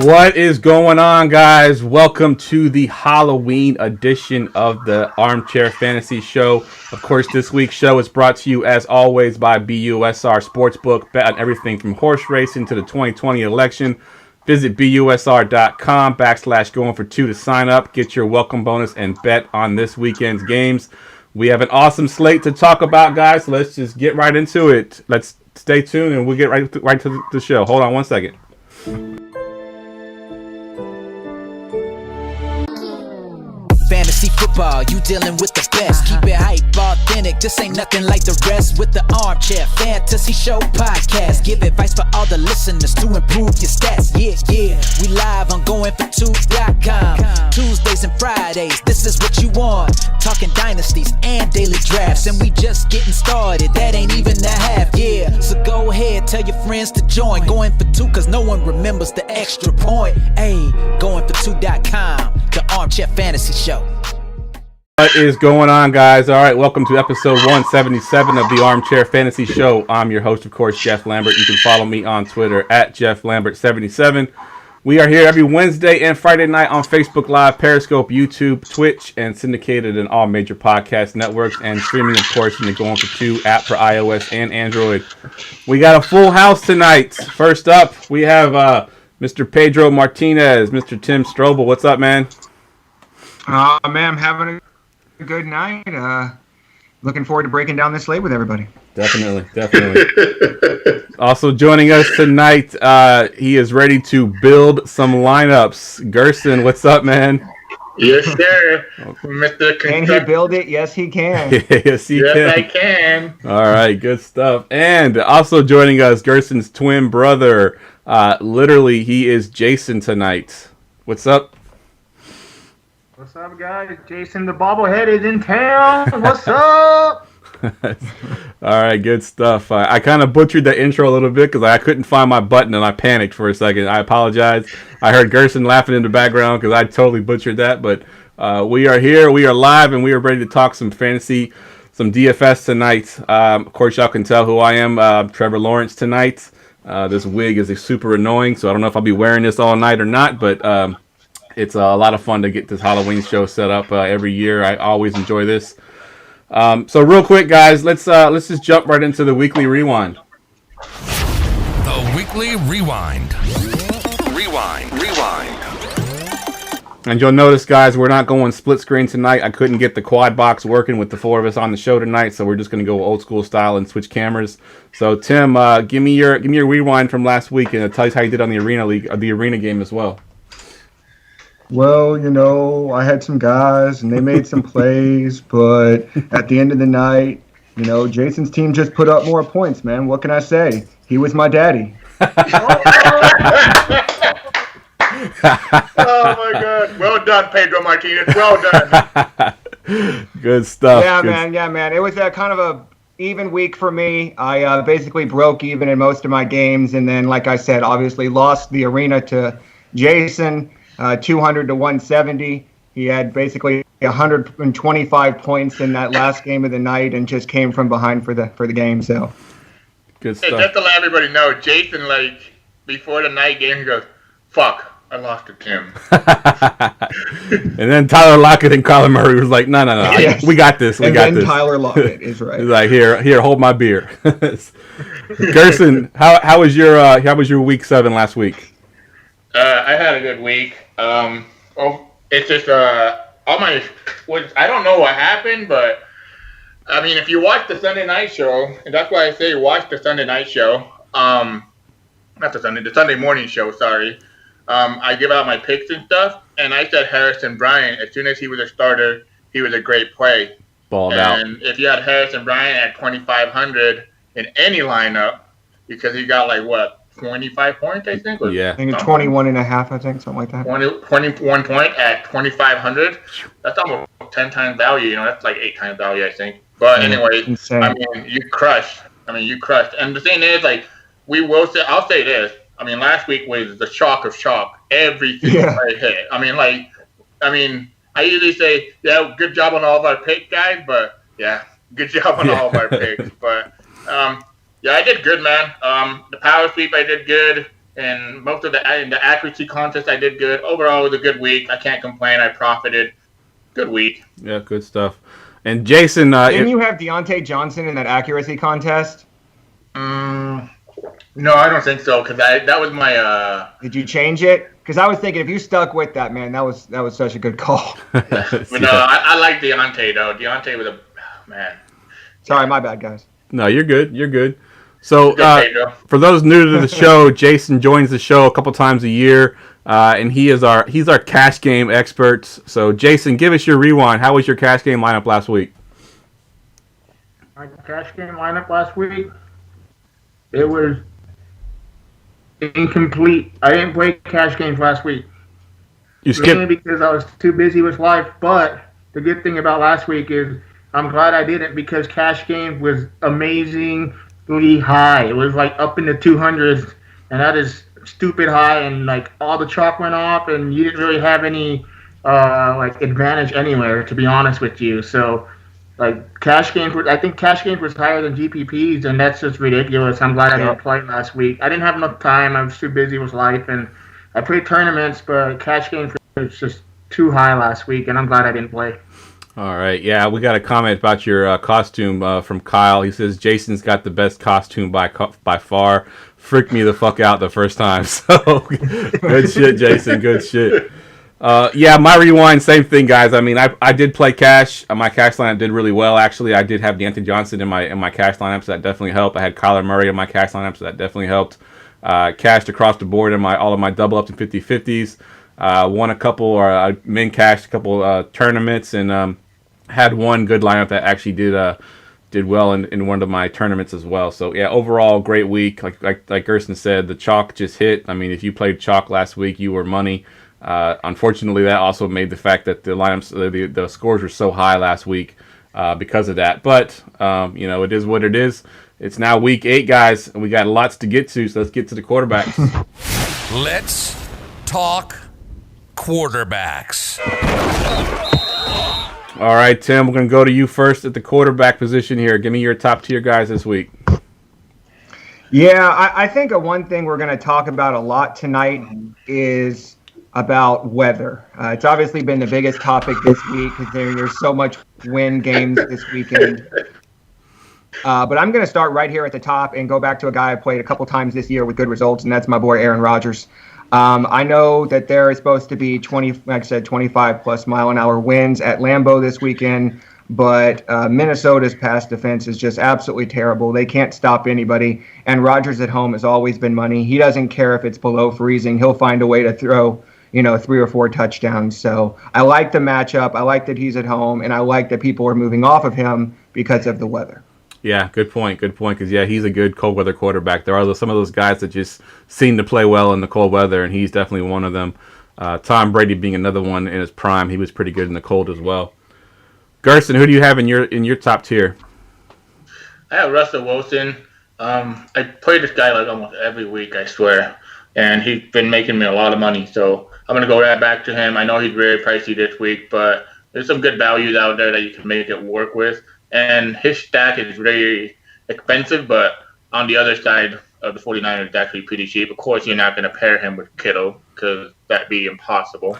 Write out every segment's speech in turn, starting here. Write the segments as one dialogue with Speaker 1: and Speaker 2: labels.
Speaker 1: What is going on, guys? Welcome to the Halloween edition of the Armchair Fantasy Show. Of course, this week's show is brought to you, as always, by BUSR Sportsbook. Bet on everything from horse racing to the 2020 election. Visit busr.com/going for two to sign up, get your welcome bonus, and bet on this weekend's games. We have an awesome slate to talk about, guys. So let's just get right into it. Let's stay tuned, and we'll get right to the show. Hold on one second.
Speaker 2: Fantasy football, you dealing with the best. Keep it hype, authentic, this ain't nothing like the rest. With the Armchair Fantasy Show podcast, give advice for all the listeners to improve your stats. Yeah, we live on goingfor2.com. Tuesdays and Fridays, this is what you want. Talking dynasties and daily drafts, and we just getting started, that ain't even the half. Yeah, so go ahead, tell your friends to join. Going for two, cause no one remembers the extra point. Hey, goingfor2.com, the Armchair Fantasy Show.
Speaker 1: What is going on, guys? All right, welcome to episode 177 of the Armchair Fantasy Show. I'm your host, of course, Jeff Lambert. You can follow me on Twitter at JeffLambert77. We are here every Wednesday and Friday night on Facebook Live, Periscope, YouTube, Twitch, and syndicated in all major podcast networks, and streaming, of course, in the Going for Two app for iOS and Android. We got a full house tonight. First up, we have Mr. Pedro Martinez, Mr. Tim Strobel. What's up, man?
Speaker 3: Man, I'm having a good night. Looking forward to breaking down this slate with everybody.
Speaker 1: Definitely. Also joining us tonight, he is ready to build some lineups. Gerson, what's up, man?
Speaker 4: Yes, sir. Mr.
Speaker 3: Can he build it? Yes, he can.
Speaker 1: Yes,
Speaker 4: I can.
Speaker 1: All right, good stuff. And also joining us, Gerson's twin brother. Literally, he is Jason tonight. What's up?
Speaker 4: What's up, guys? Jason the bobblehead is in town. What's up?
Speaker 1: All right, good stuff. I kind of butchered the intro a little bit because I couldn't find my button and I panicked for a second. I apologize. I heard Gerson laughing in the background because I totally butchered that. But we are here, we are live, and we are ready to talk some fantasy, some DFS tonight. Of course, y'all can tell who I am, Trevor Lawrence tonight. This wig is super annoying, so I don't know if I'll be wearing this all night or not, but it's a lot of fun to get this Halloween show set up every year. I always enjoy this. So real quick, guys, let's just jump right into the weekly rewind.
Speaker 5: The weekly rewind. Rewind.
Speaker 1: And you'll notice, guys, we're not going split screen tonight. I couldn't get the quad box working with the four of us on the show tonight, so we're just going to go old school style and switch cameras. So Tim, give me your rewind from last week, and tell us how you did on the arena game as well.
Speaker 3: Well, I had some guys, and they made some plays, but at the end of the night, Jason's team just put up more points, man. What can I say? He was my daddy.
Speaker 4: Oh, my God. Well done, Pedro Martinez. Well done.
Speaker 1: Good stuff.
Speaker 3: Yeah, man. It was a kind of a even week for me. I basically broke even in most of my games, and then, like I said, obviously lost the arena to Jason. 200 to 170. He had basically 125 points in that last game of the night, and just came from behind for the game. So
Speaker 1: good stuff.
Speaker 4: Hey, just to let everybody know, Jason, before the night game, he goes, "Fuck, I lost to Tim."
Speaker 1: And then Tyler Lockett and Kyler Murray was like, "No,
Speaker 3: yes.
Speaker 1: we got this. We got this."
Speaker 3: Tyler Lockett is right.
Speaker 1: He's like, "Here, hold my beer." Gerson, how was your week 7 last week?
Speaker 4: I had a good week. It's just I don't know what happened, but I mean, if you watch the Sunday night show, and that's why I say watch the Sunday night show. The Sunday morning show. Sorry. I give out my picks and stuff, and I said Harrison Bryant. As soon as he was a starter, he was a great play.
Speaker 1: Balled out.
Speaker 4: And if you had Harrison Bryant at 2,500 in any lineup, because he got 25 points, I think?
Speaker 1: Yeah.
Speaker 3: I think 21 and a half, I think, something like that.
Speaker 4: 21 point at 2,500. That's almost 10 times value. That's like 8 times value, I think. But anyway,
Speaker 3: insane.
Speaker 4: I mean, you crushed. And the thing is, I'll say this. I mean, last week was the shock of shock. Everything I hit. I usually say, good job on all of our picks, guys. But, good job on all of our picks. But, I did good, man. The power sweep, I did good. and most of the accuracy contest I did good. Overall, it was a good week. I can't complain. I profited. Good week.
Speaker 1: Yeah, good stuff. And Jason,
Speaker 3: didn't you have Deontay Johnson in that accuracy contest?
Speaker 4: No, I don't think so. Because that was my.
Speaker 3: Did you change it? Because I was thinking if you stuck with that, man, that was such a good call.
Speaker 4: But no, I like Deontay though. Deontay was man.
Speaker 3: Sorry, my bad, guys.
Speaker 1: No, you're good. You're good. So,
Speaker 4: Good,
Speaker 1: for those new to the show, Jason joins the show a couple times a year, and he's our cash game expert. So, Jason, give us your rewind. How was your cash game lineup last week?
Speaker 6: My cash game lineup last week, it was incomplete. I didn't play cash games last week.
Speaker 1: You
Speaker 6: Mainly
Speaker 1: skipped.
Speaker 6: because I was too busy with life. But the good thing about last week is I'm glad I didn't, because cash game was amazingly high. It was like up in the 200s, and that is stupid high. And like all the chalk went off, and you didn't really have any like advantage anywhere, to be honest with you. So like cash games, I think cash games was higher than GPPs, and that's just ridiculous. I'm glad I didn't play last week. I didn't have enough time. I was too busy with life, and I played tournaments, but cash games was just too high last week, and I'm glad I didn't play.
Speaker 1: All right. Yeah, we got a comment about your costume from Kyle. He says, Jason's got the best costume by far. Freaked me the fuck out the first time. So, good shit, Jason. Good shit. Yeah, my rewind, same thing, guys. I mean, I did play cash. My cash lineup did really well, actually. I did have Deontay Johnson in my cash lineup, so that definitely helped. I had Kyler Murray in my cash lineup, so that definitely helped. Cashed across the board in all of my double ups and 50-50s. Won a couple, or min cashed a couple tournaments, and had one good lineup that actually did well in one of my tournaments as well. So yeah, overall great week. Like Gerson said, the chalk just hit. I mean, if you played chalk last week, you were money. Unfortunately, that also made the fact that the lineups, the scores were so high last week because of that. But it is what it is. It's now week 8, guys, and we got lots to get to. So let's get to the quarterbacks.
Speaker 5: Let's talk quarterbacks.
Speaker 1: All right, Tim, we're going to go to you first at the quarterback position here. Give me your top tier guys this week.
Speaker 3: Yeah, I think one thing we're going to talk about a lot tonight is about weather. It's obviously been the biggest topic this week because there's so much wind games this weekend. But I'm going to start right here at the top and go back to a guy I played a couple times this year with good results, and that's my boy Aaron Rodgers. I know that there is supposed to be 25 plus mile an hour winds at Lambeau this weekend, but Minnesota's pass defense is just absolutely terrible. They can't stop anybody, and Rodgers at home has always been money. He doesn't care if it's below freezing. He'll find a way to throw, 3 or 4 touchdowns. So I like the matchup. I like that he's at home, and I like that people are moving off of him because of the weather.
Speaker 1: Yeah, good point. Because, yeah, he's a good cold weather quarterback. There are some of those guys that just seem to play well in the cold weather, and he's definitely one of them. Tom Brady being another one in his prime. He was pretty good in the cold as well. Gerson, who do you have in your top tier?
Speaker 4: I have Russell Wilson. I play this guy like almost every week, I swear, and he's been making me a lot of money. So I'm going to go right back to him. I know he's very pricey this week, but there's some good values out there that you can make it work with. And his stack is very expensive, but on the other side of the 49ers, it's actually pretty cheap. Of course, you're not going to pair him with Kittle because that'd be impossible.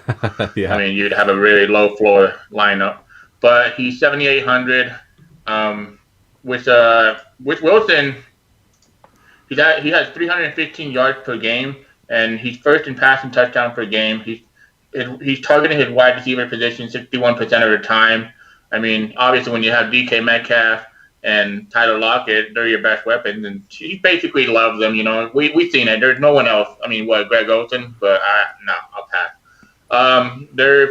Speaker 1: Yeah.
Speaker 4: I mean, you'd have a really low floor lineup. But he's 7,800. With Wilson, he has 315 yards per game, and he's first in passing touchdown per game. He's targeting his wide receiver position 61% of the time. I mean, obviously, when you have DK Metcalf and Tyler Lockett, they're your best weapons, and he basically loves them. We've seen it. There's no one else. I mean, Greg Olsen? But I'll pass. They're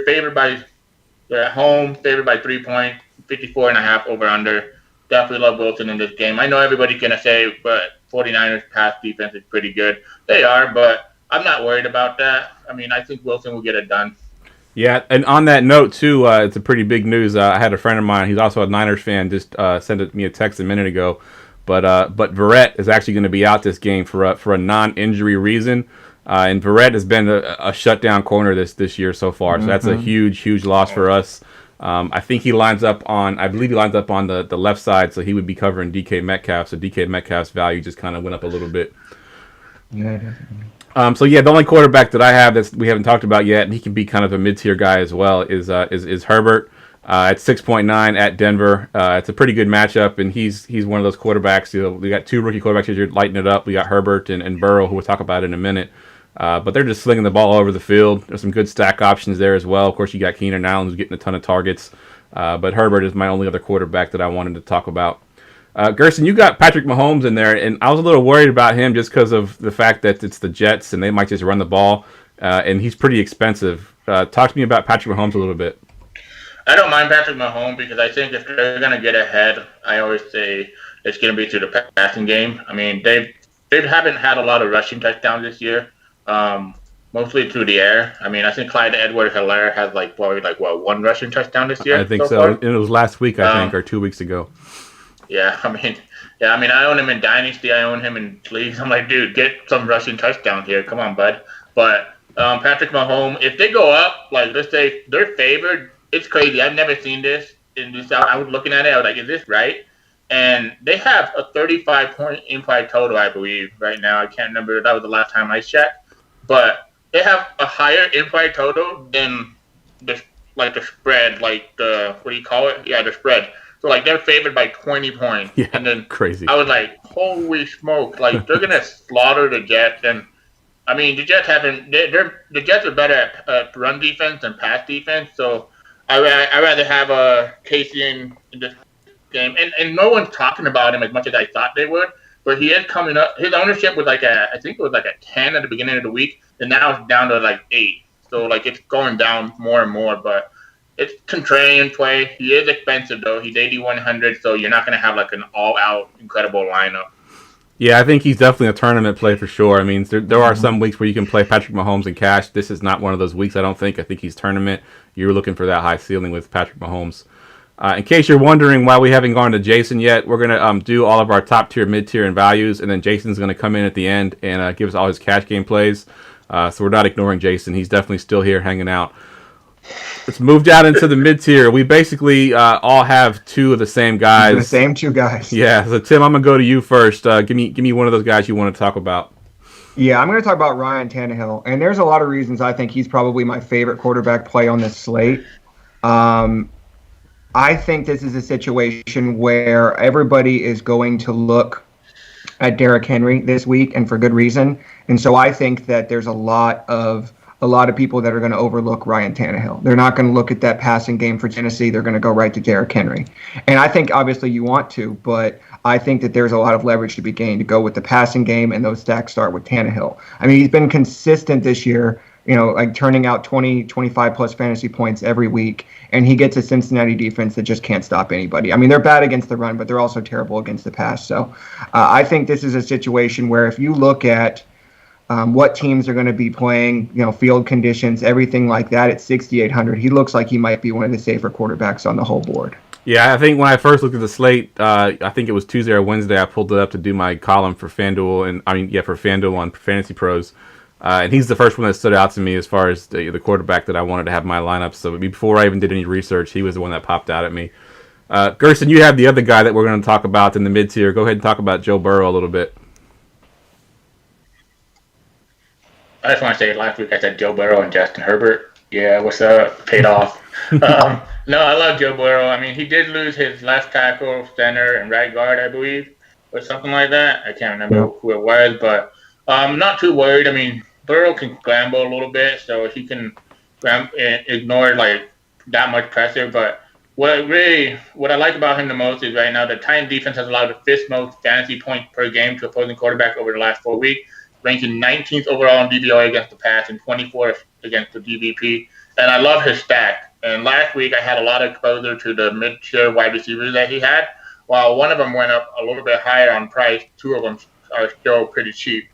Speaker 4: at home, favored by 3 points, 54.5 over under. Definitely love Wilson in this game. I know everybody's gonna say, but 49ers pass defense is pretty good. They are, but I'm not worried about that. I mean, I think Wilson will get it done.
Speaker 1: Yeah, and on that note, too, it's a pretty big news. I had a friend of mine, he's also a Niners fan, just sent me a text a minute ago. But Verrett is actually going to be out this game for a non-injury reason. And Verrett has been a shutdown corner this year so far. So that's a huge loss for us. I think he lines up on the left side, so he would be covering DK Metcalf. So DK Metcalf's value just kind of went up a little bit.
Speaker 3: Yeah, definitely.
Speaker 1: So yeah, the only quarterback that I have that we haven't talked about yet, and he can be kind of a mid-tier guy as well, is Herbert at 6.9 at Denver. It's a pretty good matchup, and he's one of those quarterbacks. We got two rookie quarterbacks here lighting it up. We got Herbert and Burrow, who we'll talk about in a minute. But they're just slinging the ball all over the field. There's some good stack options there as well. Of course, you got Keenan Allen, who's getting a ton of targets. But Herbert is my only other quarterback that I wanted to talk about. Gerson, you got Patrick Mahomes in there, and I was a little worried about him just because of the fact that it's the Jets and they might just run the ball, and he's pretty expensive. Talk to me about Patrick Mahomes a little bit.
Speaker 4: I don't mind Patrick Mahomes because I think if they're going to get ahead, I always say it's going to be through the passing game. I mean, they haven't had a lot of rushing touchdowns this year, mostly through the air. I mean, I think Clyde Edwards-Helaire has one rushing touchdown this year.
Speaker 1: I think so. And it was last week, I think, or 2 weeks ago.
Speaker 4: Yeah, I mean, I own him in Dynasty. I own him in leagues. I'm like, dude, get some rushing touchdowns here. Come on, bud. But Patrick Mahomes, if they go up, like let's say they're favored, it's crazy. I've never seen this. I was looking at it. I was like, is this right? And they have a 35-point implied total, I believe, right now. I can't remember. That was the last time I checked. But they have a higher implied total than the spread, what do you call it? Yeah, the spread. So, they're favored by 20 points.
Speaker 1: Yeah,
Speaker 4: and then
Speaker 1: crazy.
Speaker 4: I was like, holy smoke. They're going to slaughter the Jets. And, I mean, the Jets the Jets are better at run defense than pass defense. So, I'd rather have Casey in this game. And no one's talking about him as much as I thought they would. But he is coming up. His ownership was I think it was a 10 at the beginning of the week. And now it's down to 8. So, it's going down more and more. But it's contrarian play. He is expensive, though. He's 8,100, so you're not going to have an all-out incredible lineup.
Speaker 1: Yeah, I think he's definitely a tournament play for sure. I mean, there are some weeks where you can play Patrick Mahomes in cash. This is not one of those weeks, I don't think. I think he's tournament. You're looking for that high ceiling with Patrick Mahomes. In case you're wondering why we haven't gone to Jason yet, we're going to do all of our top tier, mid tier, and values, and then Jason's going to come in at the end and give us all his cash game plays. So we're not ignoring Jason. He's definitely still here hanging out. Let's move down into the mid tier. We basically all have two of the same guys.
Speaker 3: The same two guys.
Speaker 1: Yeah. So Tim, I'm gonna go to you first. Give me one of those guys you want to talk about.
Speaker 3: Yeah, I'm going to talk about Ryan Tannehill, and there's a lot of reasons I think he's probably my favorite quarterback play on this slate. I think this is a situation where everybody is going to look at Derrick Henry this week, and for good reason. And so I think that there's a lot of people that are going to overlook Ryan Tannehill. They're not going to look at that passing game for Tennessee. They're going to go right to Derrick Henry. And I think obviously you want to, but I think that there's a lot of leverage to be gained to go with the passing game, and those stacks start with Tannehill. I mean, he's been consistent this year, turning out 20, 25 plus fantasy points every week, and he gets a Cincinnati defense that just can't stop anybody. I mean, they're bad against the run, but they're also terrible against the pass. So I think this is a situation where if you look at what teams are going to be playing, field conditions, everything like that at 6,800. He looks like he might be one of the safer quarterbacks on the whole board.
Speaker 1: Yeah, I think when I first looked at the slate, I think it was Tuesday or Wednesday, I pulled it up to do my column for FanDuel, for FanDuel on Fantasy Pros. And he's the first one that stood out to me as far as the quarterback that I wanted to have in my lineup. So before I even did any research, he was the one that popped out at me. Gerson, you have the other guy that we're going to talk about in the mid-tier. Go ahead and talk about Joe Burrow a little bit.
Speaker 4: I just want to say last week I said Joe Burrow and Justin Herbert. Yeah, what's up? Paid off. No, I love Joe Burrow. I mean, he did lose his left tackle, center, and right guard, I believe, or something like that. I can't remember who it was, but I'm not too worried. I mean, Burrow can scramble a little bit, so he can ignore that much pressure. But what I like about him the most is right now the Titans defense has allowed the fifth most fantasy points per game to opposing quarterback over the last 4 weeks, ranking 19th overall in DVOA against the pass and 24th against the DVP. And I love his stack. And last week I had a lot of exposure to the mid-tier wide receivers that he had. While one of them went up a little bit higher on price, two of them are still pretty cheap.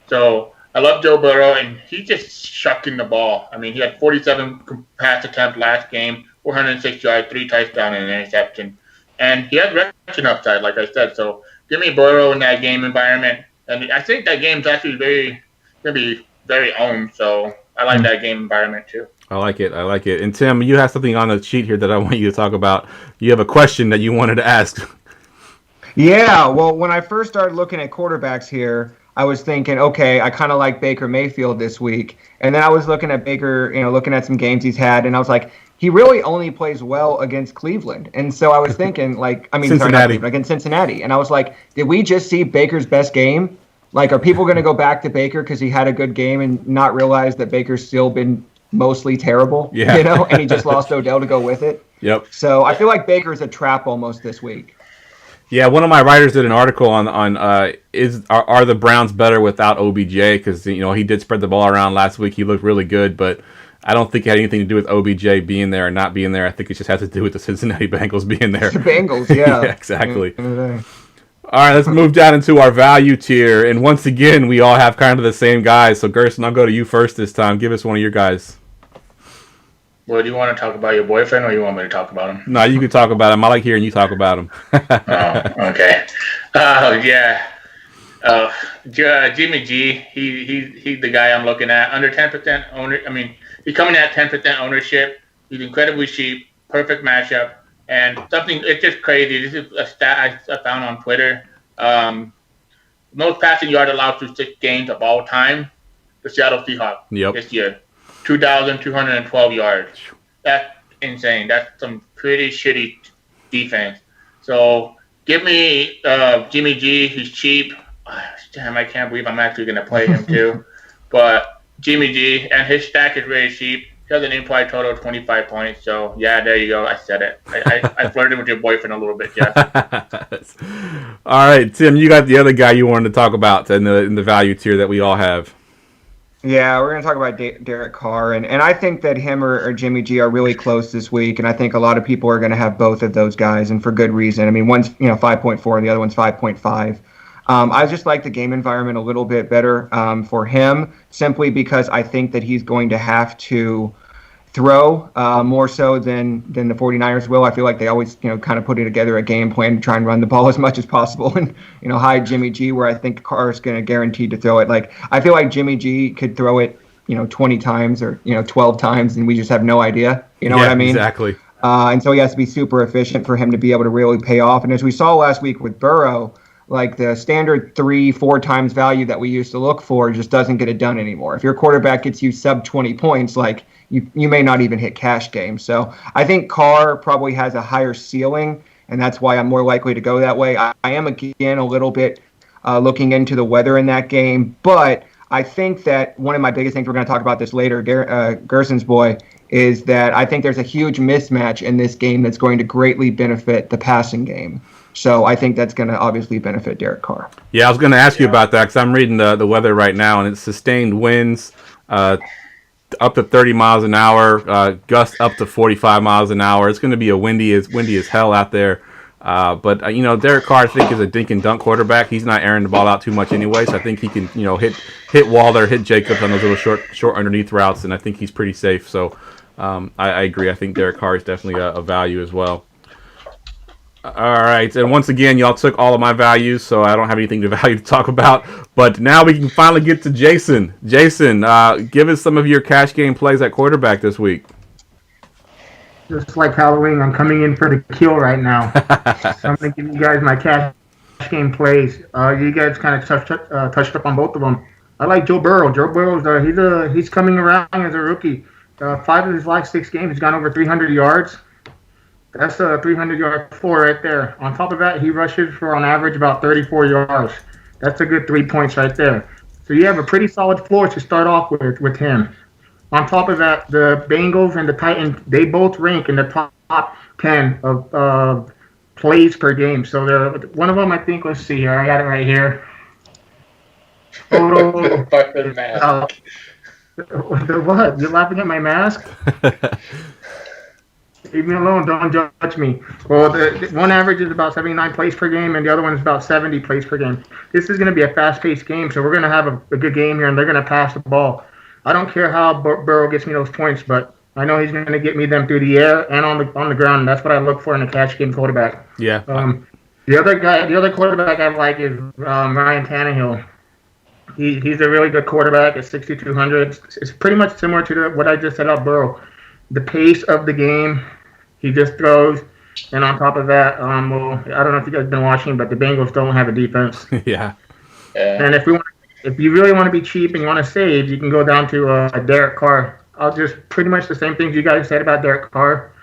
Speaker 4: So I love Joe Burrow, and he's just shucking the ball. I mean, he had 47 pass attempts last game, 406 yards, 3 touchdowns, and an interception. And he has rushing upside, like I said. So give me Burrow in that game environment. And I think that game's actually going to be very owned. So I like that game environment too.
Speaker 1: I like it. And Tim, you have something on the sheet here that I want you to talk about. You have a question that you wanted to ask.
Speaker 3: Yeah, well, when I first started looking at quarterbacks here, I was thinking, okay, I kind of like Baker Mayfield this week. And then I was looking at Baker, looking at some games he's had, and I was like, he really only plays well against Cleveland. And so I was thinking, sorry, not Cleveland, against Cincinnati. And I was like, did we just see Baker's best game? Like, are people going to go back to Baker because he had a good game and not realize that Baker's still been mostly terrible?
Speaker 1: Yeah.
Speaker 3: And he just lost Odell to go with it?
Speaker 1: Yep.
Speaker 3: So I feel like Baker's a trap almost this week.
Speaker 1: Yeah, one of my writers did an article on are the Browns better without OBJ? Because he did spread the ball around last week. He looked really good, but I don't think it had anything to do with OBJ being there or not being there. I think it just has to do with the Cincinnati Bengals being there.
Speaker 3: The Bengals, yeah.
Speaker 1: Yeah, exactly. All right, let's move down into our value tier. And once again, we all have kind of the same guys. So, Gerson, I'll go to you first this time. Give us one of your guys.
Speaker 4: Well, do you want to talk about your boyfriend, or you want me to talk about him?
Speaker 1: No, you can talk about him. I like hearing you talk about him.
Speaker 4: Oh, okay. Yeah. Jimmy G, he's the guy I'm looking at. Under 10% owner. I mean, he's coming at 10% ownership. He's incredibly cheap. Perfect matchup. And it's just crazy. This is a stat I found on Twitter. Most passing yard allowed through 6 games of all time. The Seattle Seahawks this year. 2,212 yards. That's insane. That's some pretty shitty defense. So give me Jimmy G. He's cheap. Damn, I can't believe I'm actually going to play him too. But Jimmy G, and his stack is really cheap. He has an implied total of 25 points. So, yeah, there you go. I said it. I flirted with your boyfriend a little bit, Jeff.
Speaker 1: All right, Tim, you got the other guy you wanted to talk about in the value tier that we all have.
Speaker 3: Yeah, we're going to talk about Derek Carr, and I think that him or Jimmy G are really close this week, and I think a lot of people are going to have both of those guys, and for good reason. I mean, one's 5.4, and the other one's 5.5. I just like the game environment a little bit better for him, simply because I think that he's going to have to throw more so than the 49ers will. I feel like they always kind of put together a game plan to try and run the ball as much as possible and hide Jimmy G, where I think Carr is going to guarantee to throw it. Like, I feel like Jimmy G could throw it 20 times or 12 times and we just have no idea. You know what I mean?
Speaker 1: Exactly.
Speaker 3: And so he has to be super efficient for him to be able to really pay off. And as we saw last week with Burrow, like the standard 3-4 times value that we used to look for just doesn't get it done anymore. If your quarterback gets you sub 20 points, like you may not even hit cash game. So I think Carr probably has a higher ceiling, and that's why I'm more likely to go that way. I am, again, a little bit looking into the weather in that game, but I think that one of my biggest things, we're going to talk about this later, Gerson's boy, is that I think there's a huge mismatch in this game that's going to greatly benefit the passing game. So I think that's going to obviously benefit Derek Carr.
Speaker 1: Yeah, I was going to ask you about that because I'm reading the weather right now, and it's sustained winds up to 30 miles an hour, gusts up to 45 miles an hour. It's going to be windy as hell out there. But Derek Carr, I think, is a dink and dunk quarterback. He's not airing the ball out too much anyway, so I think he can hit Waller, hit Jacobs on those little short underneath routes, and I think he's pretty safe. So I agree. I think Derek Carr is definitely a value as well. All right, and once again, y'all took all of my values, so I don't have anything to value to talk about. But now we can finally get to Jason. Jason, give us some of your cash game plays at quarterback this week.
Speaker 6: Just like Halloween, I'm coming in for the kill right now. So I'm going to give you guys my cash game plays. You guys kind of touched up on both of them. I like Joe Burrow. Joe Burrow's he's coming around as a rookie. 5 of his last 6 games, he's gone over 300 yards. That's a 300-yard floor right there. On top of that, he rushes for, on average, about 34 yards. That's a good 3 points right there. So you have a pretty solid floor to start off with him. On top of that, the Bengals and the Titans, they both rank in the top 10 of plays per game. So one of them, I think, let's see here. I got it right here. Total. What? You're laughing at my mask? Leave me alone. Don't judge me. Well, the one average is about 79 plays per game, and the other one is about 70 plays per game. This is going to be a fast-paced game, so we're going to have a good game here, and they're going to pass the ball. I don't care how Burrow gets me those points, but I know he's going to get me them through the air and on the ground. And that's what I look for in a cash game quarterback.
Speaker 1: Yeah.
Speaker 6: The other quarterback I like is Ryan Tannehill. He's a really good quarterback at 6,200. It's pretty much similar to what I just said about Burrow. The pace of the game, he just throws. And on top of that, well, I don't know if you guys have been watching, but the Bengals don't have a defense.
Speaker 1: Yeah.
Speaker 6: And if we want to if you really want to be cheap and you want to save, you can go down to Derek Carr. I'll just pretty much the same things you guys said about Derek Carr.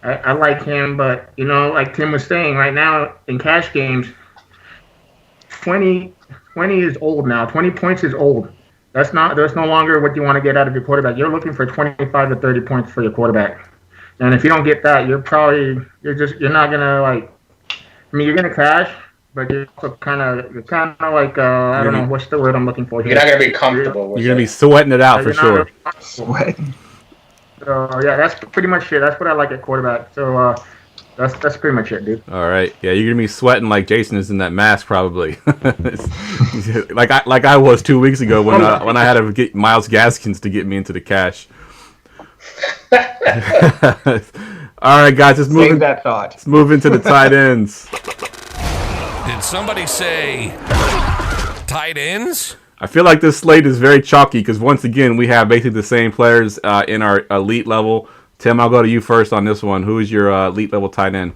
Speaker 6: I like him, but like Tim was saying, right now in cash games, 20 is old now. 20 points is old. There's no longer what you want to get out of your quarterback. You're looking for 25 to 30 points for your quarterback. And if you don't get that, you're not gonna you're gonna crash, but you're also kind of like I don't know what's the word I'm looking for here.
Speaker 4: You're not gonna be comfortable.
Speaker 1: You're gonna be sweating it out for sure.
Speaker 3: Sweating.
Speaker 6: So yeah, that's pretty much it. That's what I like at quarterback. So that's pretty much it, dude.
Speaker 1: All right, yeah, you're gonna be sweating like Jason is in that mask probably, like I was 2 weeks ago when I had to get Myles Gaskins to get me into the cash. All right, guys, let's move.
Speaker 3: Save that thought.
Speaker 1: Let's move into the tight ends.
Speaker 5: Did somebody say tight ends?
Speaker 1: I feel like this slate is very chalky because once again we have basically the same players in our elite level. Tim, I'll go to you first on this one. Who is your elite level tight end?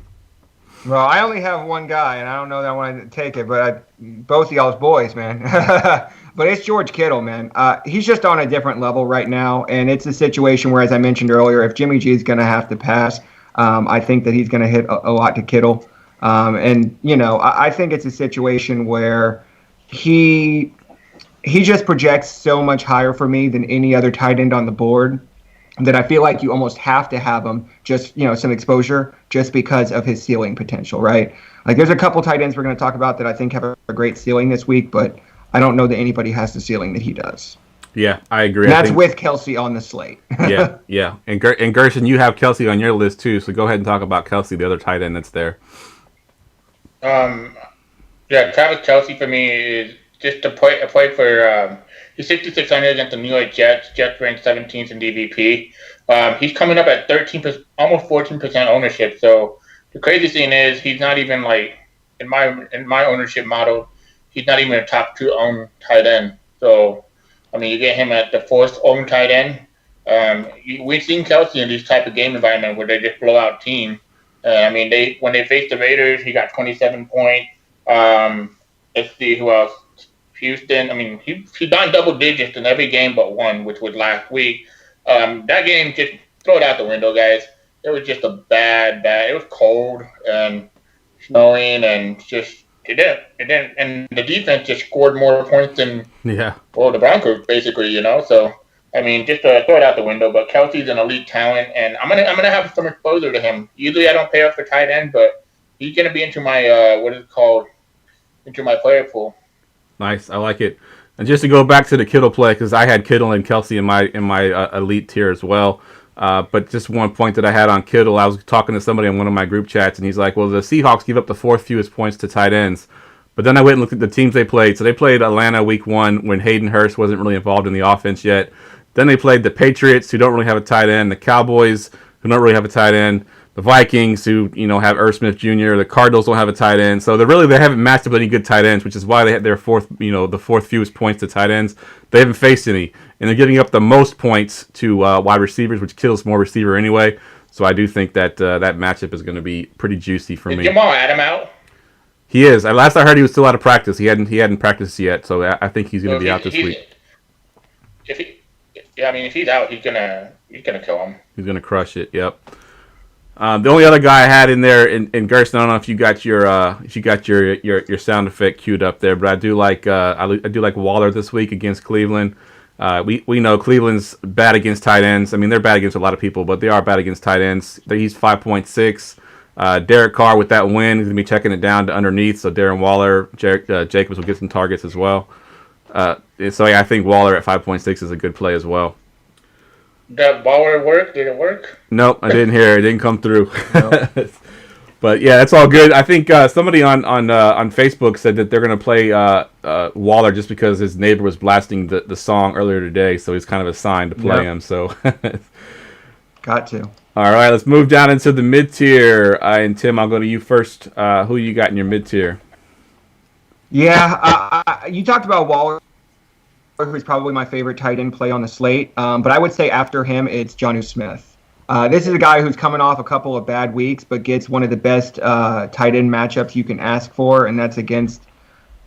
Speaker 3: Well, I only have one guy, and I don't know that I want to take it, but both of y'all's boys, man. But it's George Kittle, man. He's just on a different level right now, and it's a situation where, as I mentioned earlier, if Jimmy G is going to have to pass, I think that he's going to hit a lot to Kittle. And, I think it's a situation where he just projects so much higher for me than any other tight end on the board that I feel like you almost have to have him just, some exposure just because of his ceiling potential, right? Like there's a couple tight ends we're going to talk about that I think have a great ceiling this week, but I don't know that anybody has the ceiling that he does.
Speaker 1: Yeah, I agree.
Speaker 3: And that's with Kelsey on the slate.
Speaker 1: yeah. And Gershon, you have Kelsey on your list too, so go ahead and talk about Kelsey, the other tight end that's there.
Speaker 4: Travis Kelsey for me is just a play for he's 6,600 against the New York Jets. Jets ranked 17th in DVP. He's coming up at 13%, almost 14% ownership. So the crazy thing is he's not even in my ownership model, he's not even a top 2 owned tight end. So I mean, you get him at the 4th owned tight end. We've seen Kelsey in these type of game environment where they just blow out team. I mean, when they faced the Raiders, he got 27 points. Let's see who else. Houston. I mean, he done double digits in every game but one, which was last week. That game, just throw it out the window, guys. It was just a bad. It was cold and snowing, and just it didn't. And the defense just scored more points than the Broncos, basically. So I mean, just throw it out the window. But Kelsey's an elite talent, and I'm gonna have some exposure to him. Usually, I don't pay up for tight end, but he's gonna be into my into my player pool.
Speaker 1: Nice, I like it. And just to go back to the Kittle play, because I had Kittle and Kelsey in my elite tier as well. But just one point that I had on Kittle, I was talking to somebody in one of my group chats, and he's like, well, the Seahawks give up the 4th fewest points to tight ends. But then I went and looked at the teams they played. So they played Atlanta week 1 when Hayden Hurst wasn't really involved in the offense yet. Then they played the Patriots, who don't really have a tight end, the Cowboys, who don't really have a tight end, the Vikings, who have Irv Smith Jr., the Cardinals don't have a tight end. So they haven't matched up any good tight ends, which is why they had their 4th, the 4th fewest points to tight ends. They haven't faced any, and they're giving up the most points to wide receivers, which kills more receiver anyway. So I do think that that matchup is going to be pretty juicy for me.
Speaker 4: Is Jamal Adams out?
Speaker 1: He is. Last I heard, he was still out of practice. He hadn't practiced yet, so I think he's going to be out this week.
Speaker 4: If he's out, he's gonna kill him. He's
Speaker 1: gonna crush it. Yep. The only other guy I had in there, in Gerson, I don't know if you got your sound effect queued up there, but I do like Waller this week against Cleveland. We know Cleveland's bad against tight ends. I mean, they're bad against a lot of people, but they are bad against tight ends. He's 5.6. Derek Carr with that win, he's gonna be checking it down to underneath. So Darren Waller, Jacobs will get some targets as well. So yeah, I think Waller at 5.6 is a good play as well.
Speaker 4: That Waller work? Did it work?
Speaker 1: Nope, I didn't hear it. It didn't come through.
Speaker 3: Nope.
Speaker 1: But yeah, that's all good. I think somebody on Facebook said that they're gonna play Waller just because his neighbor was blasting the song earlier today, so he's kind of assigned to play him. So
Speaker 3: got to.
Speaker 1: All right, let's move down into the mid tier. And Tim, I'll go to you first. Who you got in your mid tier?
Speaker 3: Yeah, you talked about Waller, who's probably my favorite tight end play on the slate. But I would say after him, it's Jonnu Smith. This is a guy who's coming off a couple of bad weeks, but gets one of the best tight end matchups you can ask for, and that's against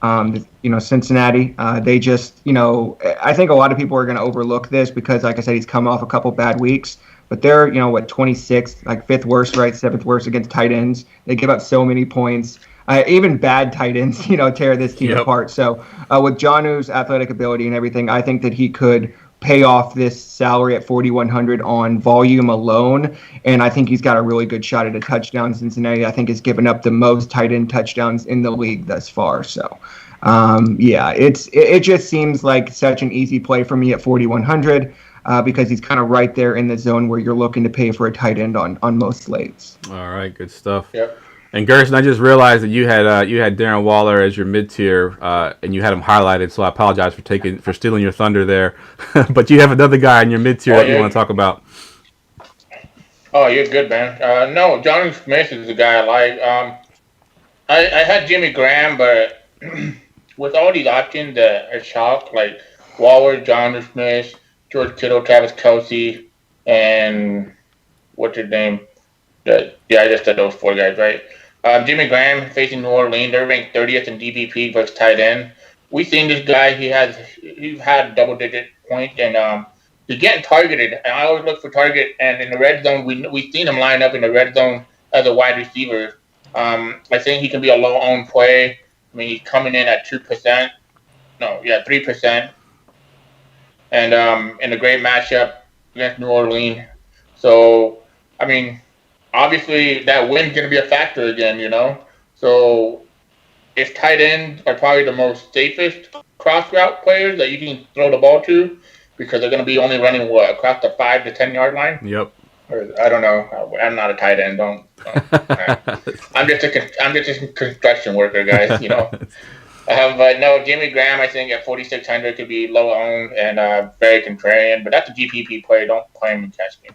Speaker 3: Cincinnati. They just, I think a lot of people are going to overlook this because, like I said, he's come off a couple bad weeks. But they're, 26th, like fifth worst, right? Seventh worst against tight ends. They give up so many points. Even bad tight ends, tear this team apart. So with Jonnu's athletic ability and everything, I think that he could pay off this salary at 4,100 on volume alone. And I think he's got a really good shot at a touchdown. Cincinnati, I think, has given up the most tight end touchdowns in the league thus far. So, it just seems like such an easy play for me at 4,100. Because he's kind of right there in the zone where you're looking to pay for a tight end on most slates.
Speaker 1: All right, good stuff.
Speaker 4: Yep.
Speaker 1: And Gerson, I just realized that you had Darren Waller as your mid tier, and you had him highlighted. So I apologize for stealing your thunder there. But you have another guy in your mid tier that you want to talk about.
Speaker 4: Oh, you're good, man. No, Johnny Smith is the guy I like. I had Jimmy Graham, but with all these options that are shocked, like Waller, Johnny Smith, George Kittle, Travis Kelce, and what's his name? I just said those four guys, right? Jimmy Graham facing New Orleans. They're ranked 30th in DBP versus tight end. We've seen this guy. He's had double-digit points, and he's getting targeted. And I always look for target. And in the red zone, we've seen him line up in the red zone as a wide receiver. I think he can be a low-owned play. I mean, he's coming in at 2%. 3%. And in a great matchup against New Orleans. So, I mean, obviously that win's going to be a factor again, So, if tight ends are probably the most safest cross route players that you can throw the ball to, because they're going to be only running across the 5 to 10 yard line.
Speaker 1: Yep.
Speaker 4: Or, I don't know. I'm not a tight end. I'm just a construction worker, guys. But no, Jimmy Graham, I think at 4,600 could be low owned and very contrarian. But that's a GPP play. Don't play him in cash game.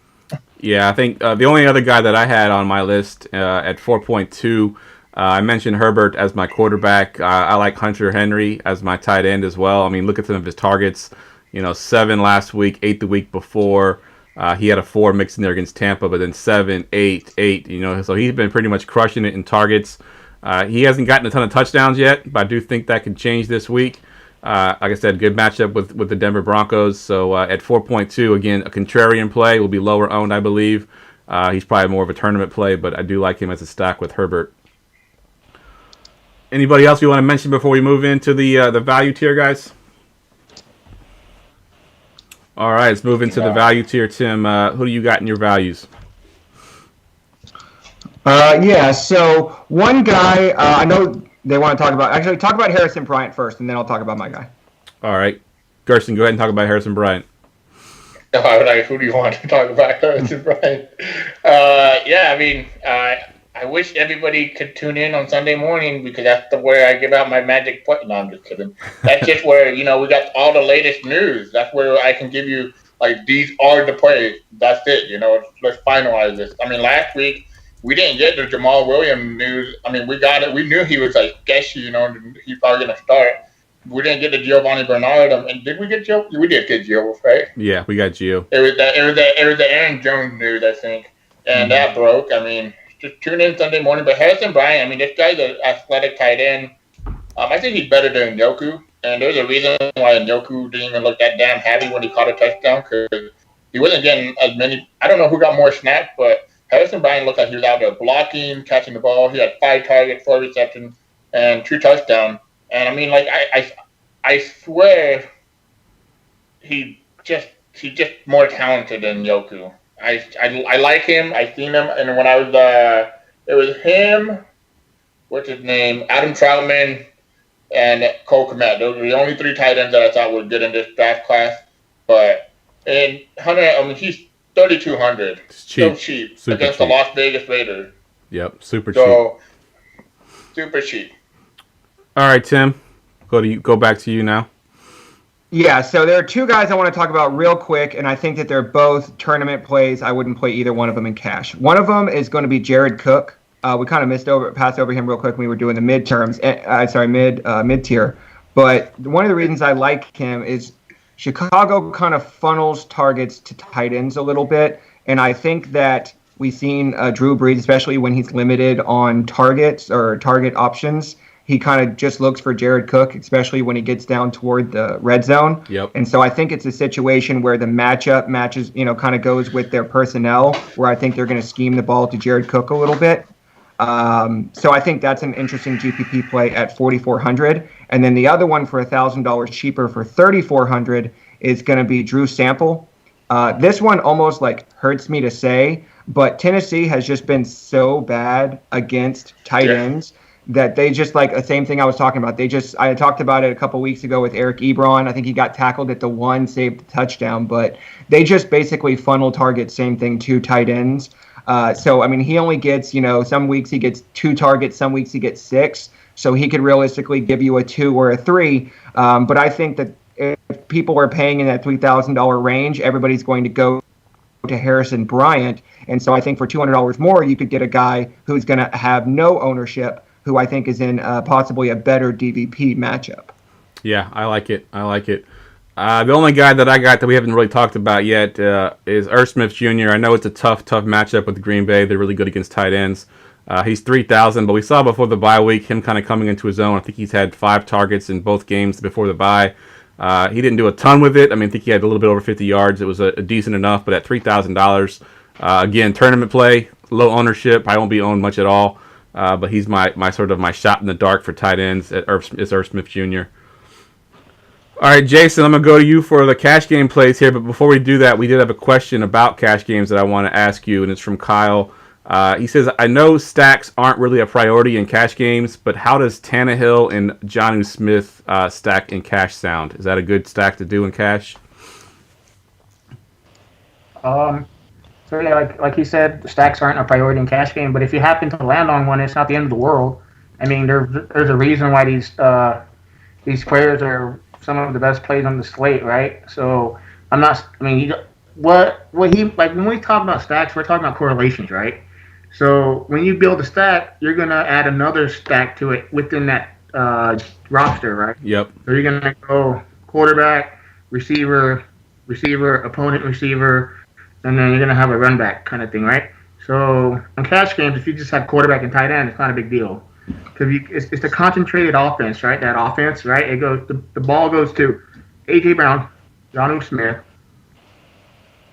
Speaker 1: Yeah, I think the only other guy that I had on my list at 4.2, I mentioned Herbert as my quarterback. I like Hunter Henry as my tight end as well. I mean, look at some of his targets. 7 last week, 8 the week before. He had a 4 mixed in there against Tampa, but then 7, 8, 8. So he's been pretty much crushing it in targets. He hasn't gotten a ton of touchdowns yet, but I do think that could change this week. Like I said, good matchup with the Denver Broncos. So at 4.2, again, a contrarian play will be lower owned, I believe. He's probably more of a tournament play, but I do like him as a stack with Herbert. Anybody else you want to mention before we move into the value tier, guys? All right, let's move into the value tier. Tim, who do you got in your values?
Speaker 3: So one guy I know they want to talk about. Actually, talk about Harrison Bryant first, and then I'll talk about my guy.
Speaker 1: All right. Gerson, go ahead and talk about Harrison Bryant.
Speaker 4: Who do you want to talk about Harrison Bryant? I wish everybody could tune in on Sunday morning because that's where I give out my magic point. No, I'm just kidding. That's just where, we got all the latest news. That's where I can give you, these are the plays. That's it, let's finalize this. I mean, last week, we didn't get the Jamal Williams news. I mean, we got it. We knew he was sketchy, he's probably going to start. We didn't get the Giovanni Bernard. And did we get Gio? We did get Gio, right?
Speaker 1: Yeah, we got Gio.
Speaker 4: It was the Aaron Jones news, I think. And that broke. I mean, just tune in Sunday morning. But Harrison Bryant, I mean, this guy's an athletic tight end. I think he's better than Njoku. And there's a reason why Njoku didn't even look that damn happy when he caught a touchdown because he wasn't getting as many. I don't know who got more snaps, but Harrison Bryant looked like he was out there blocking, catching the ball. He had 5 targets, 4 receptions, and 2 touchdowns. And I mean, I swear, he's just more talented than Njoku. I like him. I seen him, and when I was it was him. What's his name? Adam Troutman and Cole Kmet. Those were the only 3 tight ends that I thought would get in this draft class. But and Hunter, I mean, he's 3,200.
Speaker 1: Cheap.
Speaker 4: So cheap
Speaker 1: Super
Speaker 4: against
Speaker 1: cheap.
Speaker 4: the Las Vegas Raiders.
Speaker 1: Yep, super
Speaker 4: So super cheap.
Speaker 1: All right, Tim. Go back to you now.
Speaker 3: Yeah, so there are 2 guys I want to talk about real quick, and I think that they're both tournament plays. I wouldn't play either one of them in cash. One of them is going to be Jared Cook. We kind of passed over him real quick when we were doing the midterms. Mid tier. But one of the reasons I like him is Chicago kind of funnels targets to tight ends a little bit, and I think that we've seen Drew Brees, especially when he's limited on targets or target options. he kind of just looks for Jared Cook, especially when he gets down toward the red zone.
Speaker 1: Yep.
Speaker 3: And so I think it's a situation where the matchup matches, kind of goes with their personnel, where I think they're going to scheme the ball to Jared Cook a little bit. So I think that's an interesting GPP play at 4,400. And then the other one for $1,000 cheaper for 3,400 is going to be Drew Sample. This one almost hurts me to say, but Tennessee has just been so bad against tight ends that they just the same thing I was talking about. I talked about it a couple weeks ago with Eric Ebron. I think he got tackled at the 1, saved the touchdown, but they just basically funnel target, same thing, 2 tight ends. So, I mean, he only gets, some weeks he gets 2 targets, some weeks he gets 6. So he could realistically give you a 2 or a 3. But I think that if people are paying in that $3,000 range, everybody's going to go to Harrison Bryant. And so I think for $200 more, you could get a guy who's going to have no ownership, who I think is in possibly a better DVP matchup.
Speaker 1: Yeah, I like it. The only guy that I got that we haven't really talked about yet is Irv Smith Jr. I know it's a tough matchup with Green Bay. They're really good against tight ends. He's 3,000, but we saw before the bye week him kind of coming into his own. I think he's had 5 targets in both games before the bye. He didn't do a ton with it. I mean, I think he had a little bit over 50 yards. It was a decent enough, but at $3,000, again, tournament play, low ownership. I won't be owned much at all. But he's my sort of my shot in the dark for tight ends at Irv Smith Jr. All right, Jason, I'm going to go to you for the cash game plays here. But before we do that, we did have a question about cash games that I want to ask you, and it's from Kyle. He says, I know stacks aren't really a priority in cash games, but how does Tannehill and Jonnu Smith stack in cash sound? Is that a good stack to do in cash?
Speaker 6: So yeah, like he said, the stacks aren't a priority in cash game. But if you happen to land on one, it's not the end of the world. I mean, there's a reason why these players are some of the best plays on the slate, right? So I'm not. I mean, what he when we talk about stacks, we're talking about correlations, right? So when you build a stack, you're gonna add another stack to it within that roster, right?
Speaker 1: Yep.
Speaker 6: So you're gonna go quarterback, receiver, opponent receiver. And then you're going to have a run back kind of thing, right? So in cash games, if you just have quarterback and tight end, it's not a big deal. Because it's the concentrated offense, right? That offense, right? It goes. The ball goes to A.J. Brown, Jonnu Smith.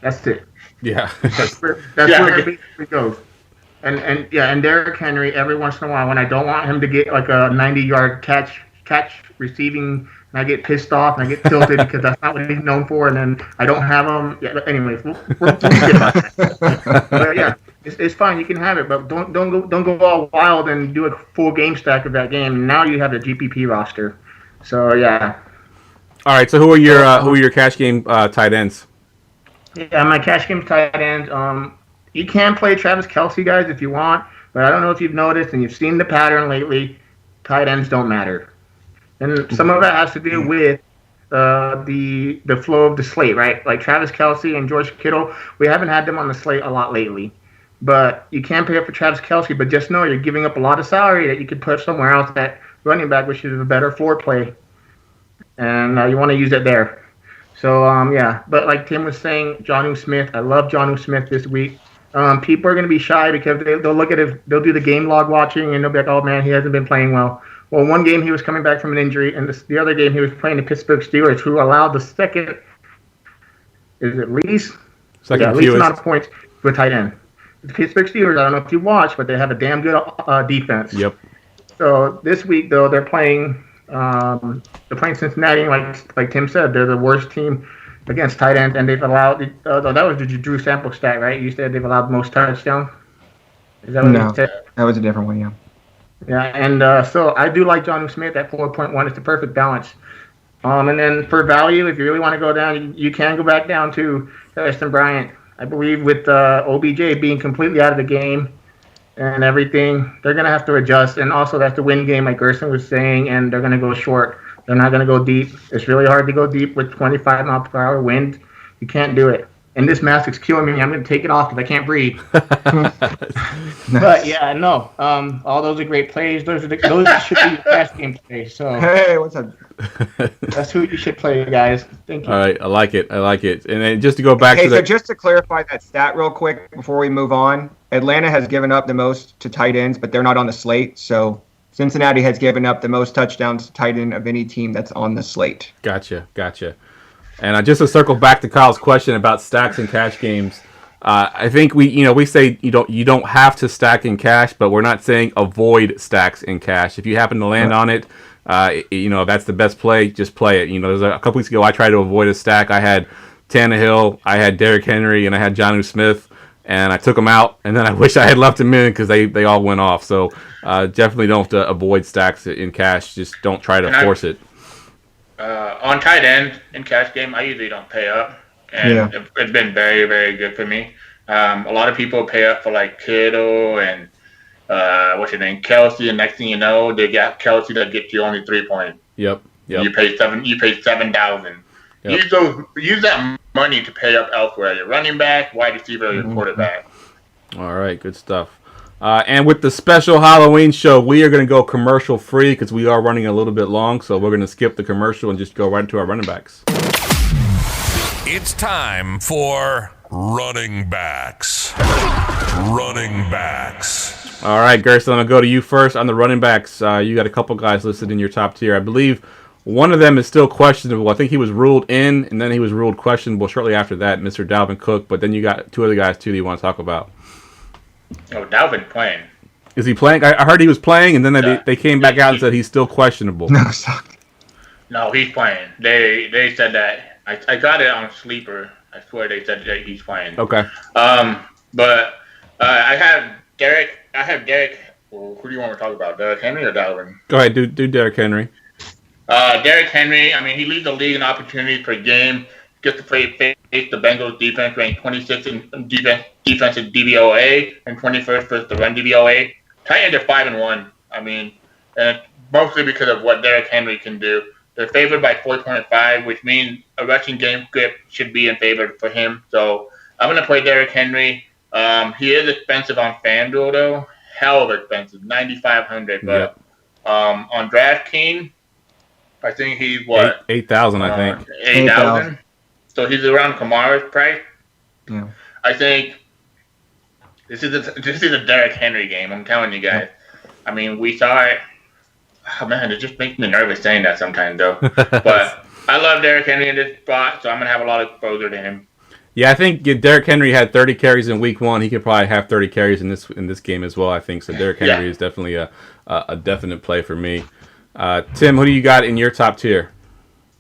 Speaker 6: That's it.
Speaker 1: Yeah.
Speaker 6: That's where it basically goes. And Derrick Henry, every once in a while, when I don't want him to get like a 90-yard catch receiving, and I get pissed off and I get tilted because that's not what he's known for, and then I don't have him. Yeah, but anyways, we'll get about that. But yeah, it's fine. You can have it, but don't go all wild and do a full game stack of that game. Now you have the GPP roster. So yeah.
Speaker 1: All right. So who are your cash game tight ends?
Speaker 6: Yeah, my cash game tight ends. You can play Travis Kelce, guys, if you want, but I don't know if you've noticed and you've seen the pattern lately. Tight ends don't matter. And some of that has to do with the flow of the slate, right? Like Travis Kelce and George Kittle, we haven't had them on the slate a lot lately. But you can pay up for Travis Kelce, but just know you're giving up a lot of salary that you could put somewhere else at running back, which is a better floor play. And you want to use it there. So, yeah. But like Tim was saying, Jonnu Smith, I love Jonnu Smith this week. People are going to be shy because they'll look at it, they'll do the game log watching, and they'll be like, oh, man, he hasn't been playing well. Well, one game he was coming back from an injury, and the other game he was playing the Pittsburgh Steelers, who allowed the second least amount of points to a tight end. The Pittsburgh Steelers, I don't know if you watched, but they have a damn good defense.
Speaker 1: Yep.
Speaker 6: So this week, though, they're playing Cincinnati. Like Tim said, they're the worst team against tight ends, and they've allowed. That was the Drew Sample stat, right? You said they've allowed the most touchdowns. Is that what you said?
Speaker 3: That was a different one, yeah.
Speaker 6: Yeah, and so I do like Jonnu Smith at 4.1. It's the perfect balance. And then for value, if you really want to go down, you can go back down to Harrison Bryant. I believe with OBJ being completely out of the game and everything, they're going to have to adjust. And also that's the win game, like Gerson was saying, and they're going to go short. They're not going to go deep. It's really hard to go deep with 25 miles per hour wind. You can't do it. And this mask is killing me. I'm going to take it off because I can't breathe. But yeah, no. All those are great plays. Those should be your cash game plays. So
Speaker 3: hey, what's up?
Speaker 6: That's who you should play, guys. Thank you.
Speaker 1: All right, I like it. And then just to go back
Speaker 3: so just to clarify that stat real quick before we move on, Atlanta has given up the most to tight ends, but they're not on the slate, so Cincinnati has given up the most touchdowns to tight end of any team that's on the slate.
Speaker 1: Gotcha. And just to circle back to Kyle's question about stacks and cash games, I think we say you don't have to stack in cash, but we're not saying avoid stacks in cash. If you happen to land on it, if that's the best play, just play it. There's a couple weeks ago I tried to avoid a stack. I had Tannehill, I had Derrick Henry, and I had Jonnu Smith, and I took them out, and then I wish I had left them in because they all went off. So definitely don't have to avoid stacks in cash. Just don't try to force it.
Speaker 4: On tight end in cash game, I usually don't pay up, and it's been very, very good for me. A lot of people pay up for like Kittle and Kelsey, and next thing you know, they got Kelsey that gets you only 3 points.
Speaker 1: Yep.
Speaker 4: You pay $7,000. Yep. Use that money to pay up elsewhere. Your running back, wide receiver, your quarterback.
Speaker 1: All right, good stuff. And with the special Halloween show, we are going to go commercial free because we are running a little bit long. So we're going to skip the commercial and just go right into our running backs.
Speaker 5: It's time for running backs. Running backs.
Speaker 1: All right, Gerson, I'm going to go to you first on the running backs. You got a couple guys listed in your top tier. I believe one of them is still questionable. I think he was ruled in, and then he was ruled questionable shortly after that, Mr. Dalvin Cook. But then you got two other guys, too, that you want to talk about.
Speaker 4: Oh, Dalvin playing.
Speaker 1: Is he playing? I heard he was playing, and then they came back out and said he's still questionable.
Speaker 4: No, he's playing. They said that. I got it on Sleeper. I swear they said that he's playing.
Speaker 1: Okay.
Speaker 4: But I have Derek. Well, who do you want to talk about? Derek Henry or Dalvin?
Speaker 1: Go ahead, do Derek Henry.
Speaker 4: Derek Henry, he leads the league in opportunities per game. Gets to face the Bengals defense, ranked 26th in defensive DVOA and 21st versus the run DVOA. Tight ends are 5-1. And mostly because of what Derek Henry can do. They're favored by 4.5, which means a rushing game script should be in favor for him. So I'm going to play Derek Henry. He is expensive on FanDuel, though. Hell of expensive, $9,500. But on DraftKings, I think he's what?
Speaker 1: 8,000, I think.
Speaker 4: 8,000. So he's around Kamara's price.
Speaker 3: Yeah.
Speaker 4: I think this is a Derrick Henry game. I'm telling you guys. We saw it. Oh man, it just makes me nervous saying that sometimes though. But I love Derrick Henry in this spot, so I'm gonna have a lot of exposure to him.
Speaker 1: Yeah, I think if Derrick Henry had 30 carries in week 1, he could probably have 30 carries in this game as well. I think so. Derrick Henry is definitely a definite play for me. Tim, who do you got in your top tier?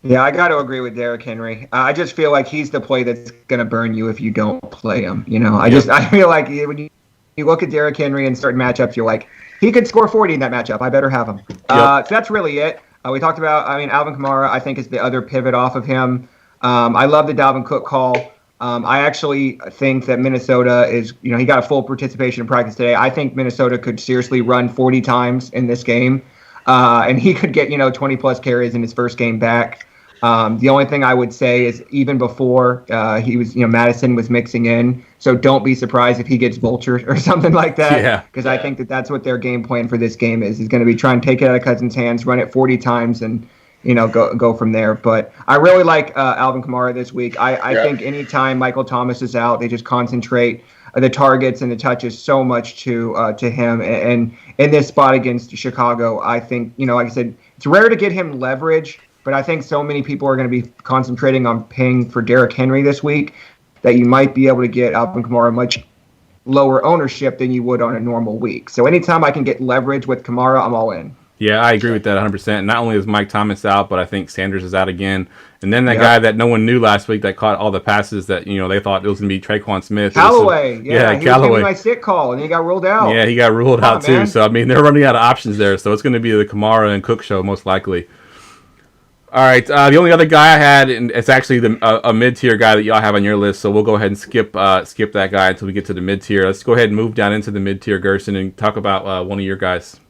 Speaker 3: Yeah, I got to agree with Derrick Henry. I just feel like he's the play that's going to burn you if you don't play him. I feel like when you look at Derrick Henry in certain matchups, you're like, he could score 40 in that matchup. I better have him. So that's really it. We talked about, Alvin Kamara, I think, is the other pivot off of him. I love the Dalvin Cook call. I actually think that Minnesota is, he got a full participation in practice today. I think Minnesota could seriously run 40 times in this game. And he could get, 20-plus carries in his first game back. The only thing I would say is even before he was, Madison was mixing in. So don't be surprised if he gets vultured or something like that.
Speaker 1: Yeah.
Speaker 3: Because I think that's what their game plan for this game is. He's going to be trying to take it out of Cousins' hands, run it 40 times, and, go from there. But I really like Alvin Kamara this week. I think anytime Michael Thomas is out, they just concentrate the targets and the touches so much to him. And in this spot against Chicago, I think, like I said, it's rare to get him leverage. But I think so many people are going to be concentrating on paying for Derrick Henry this week that you might be able to get Alvin Kamara much lower ownership than you would on a normal week. So anytime I can get leverage with Kamara, I'm all in.
Speaker 1: Yeah, I agree with that 100%. Not only is Mike Thomas out, but I think Sanders is out again. And then that guy that no one knew last week that caught all the passes that, they thought it was going to be Traquan Smith.
Speaker 3: Callaway. He
Speaker 1: Callaway.
Speaker 3: was my sit call, and he got ruled out.
Speaker 1: Yeah, he got ruled out too. Man. So, they're running out of options there. So it's going to be the Kamara and Cook show most likely. All right, the only other guy I had, and it's actually a mid-tier guy that y'all have on your list, so we'll go ahead and skip that guy until we get to the mid-tier. Let's go ahead and move down into the mid-tier, Gerson, and talk about one of your guys.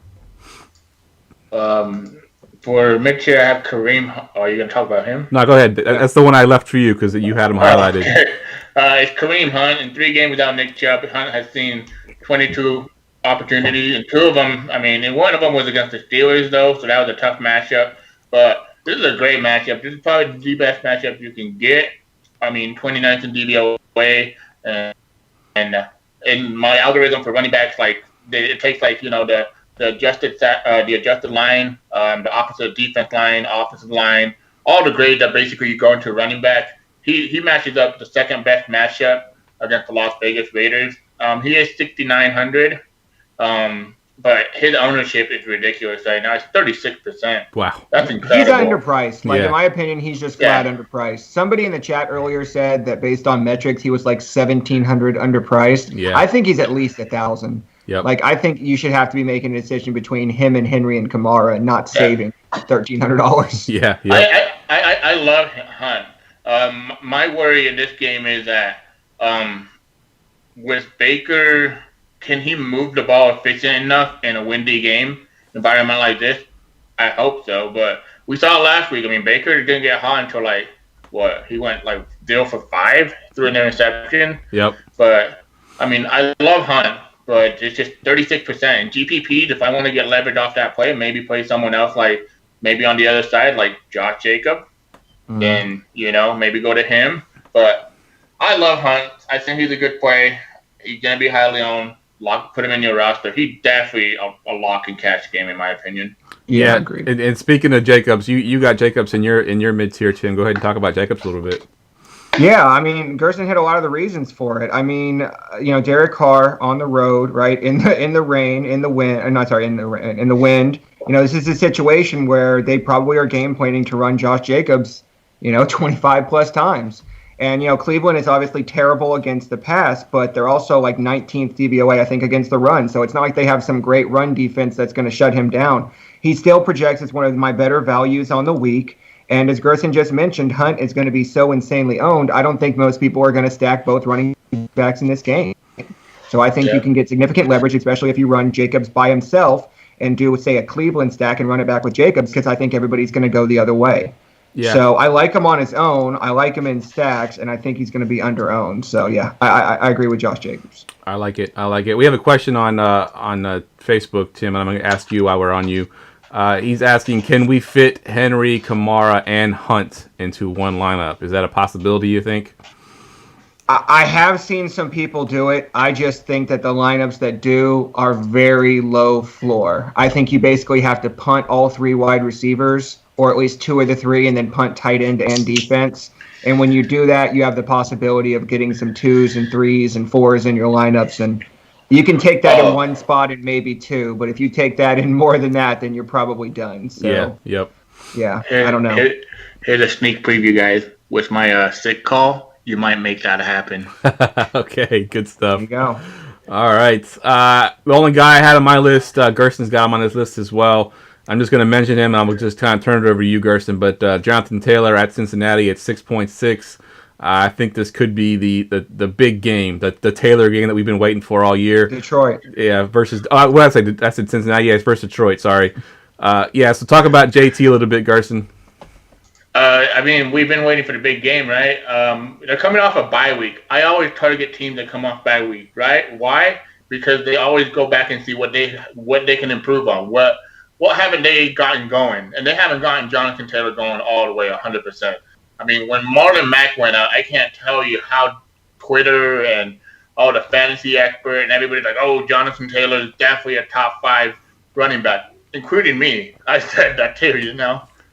Speaker 4: For mid-tier, I have Kareem. Are you going to talk about him?
Speaker 1: No, go ahead. That's the one I left for you because you had him highlighted.
Speaker 4: Okay. It's Kareem Hunt. In 3 games without Nick Chubb, Hunt has seen 22 opportunities, and 2 of them, and one of them was against the Steelers, though, so that was a tough matchup. But this is a great matchup. This is probably the best matchup you can get. 29th in DVOA, and in my algorithm for running backs, it takes the the adjusted line, the opposite defense line, offensive line, all the grades that basically you go into running back. He matches up the second best matchup against the Las Vegas Raiders. He is 6,900, but his ownership is ridiculous right now. It's 36%.
Speaker 1: Wow,
Speaker 4: that's incredible.
Speaker 3: He's underpriced. Like in
Speaker 1: Yeah.
Speaker 3: my opinion, he's just flat underpriced. Somebody in the chat earlier said that based on metrics, he was like 1,700 underpriced.
Speaker 1: Yeah.
Speaker 3: I think he's at least 1,000.
Speaker 1: Yep.
Speaker 3: Like I think you should have to be making a decision between him and Henry and Kamara, not saving $1,300.
Speaker 1: Yeah, yeah.
Speaker 4: I love Hunt. My worry in this game is that with Baker, can he move the ball efficient enough in a windy game environment like this? I hope so, but we saw last week. I mean, Baker didn't get hot until he went 0 for 5 through an interception.
Speaker 1: Yep.
Speaker 4: But I mean, I love Hunt, but it's just 36%. In GPPs, if I want to get leverage off that play, maybe play someone else maybe on the other side, like Josh Jacobs, then maybe go to him. But I love Hunt. I think he's a good play. He's gonna be highly owned. Put him in your roster. He's definitely a lock and catch game, in my opinion.
Speaker 1: Yeah,
Speaker 3: agreed.
Speaker 1: And speaking of Jacobs, you got Jacobs in your mid tier, Tim. Go ahead and talk about Jacobs a little bit.
Speaker 3: Yeah, I mean, Gerson hit a lot of the reasons for it. I mean, Derek Carr on the road, right, in the rain, in the wind. Not sorry, in the wind. This is a situation where they probably are game planning to run Josh Jacobs, 25 plus times. And Cleveland is obviously terrible against the pass, but they're also 19th DVOA, I think, against the run. So it's not like they have some great run defense that's going to shut him down. He still projects as one of my better values on the week. And as Gerson just mentioned, Hunt is going to be so insanely owned. I don't think most people are going to stack both running backs in this game. So I think you can get significant leverage, especially if you run Jacobs by himself and do, say, a Cleveland stack and run it back with Jacobs, because I think everybody's going to go the other way. Yeah. So I like him on his own. I like him in stacks, and I think he's going to be under-owned. So, yeah, I agree with Josh Jacobs.
Speaker 1: I like it. We have a question on Facebook, Tim, and I'm going to ask you while we're on you. He's asking, can we fit Henry, Kamara, and Hunt into one lineup? Is that a possibility, you think?
Speaker 3: I have seen some people do it. I just think that the lineups that do are very low floor. I think you basically have to punt all 3 wide receivers, or at least 2 of the 3, and then punt tight end and defense. And when you do that, you have the possibility of getting some 2s and 3s and 4s in your lineups. And you can take that in one spot and maybe 2, but if you take that in more than that, then you're probably done. So,
Speaker 1: yeah,
Speaker 3: I don't know.
Speaker 4: Here's a sneak preview, guys. With my sick call, you might make that happen.
Speaker 1: Okay, good stuff.
Speaker 3: There you go.
Speaker 1: All right. The only guy I had on my list, Gerson's got him on his list as well. I'm just going to mention him, and I'm just kind of turn it over to you, Gerson. But Jonathan Taylor at Cincinnati at 6.6. I think this could be the big game, the Taylor game that we've been waiting for all year.
Speaker 3: Detroit.
Speaker 1: Yeah, versus I said Cincinnati. Yeah, it's versus Detroit. Sorry. So talk about JT a little bit, Gerson.
Speaker 4: I mean, we've been waiting for the big game, right? They're coming off a bye week. I always target teams that come off bye week, right? Why? Because they always go back and see what they can improve on. What haven't they gotten going? And they haven't gotten Jonathan Taylor going all the way 100%. I mean, when Marlon Mack went out, I can't tell you how Twitter and all the fantasy expert and everybody's like, oh, Jonathan Taylor is definitely a top 5 running back, including me. I said that too,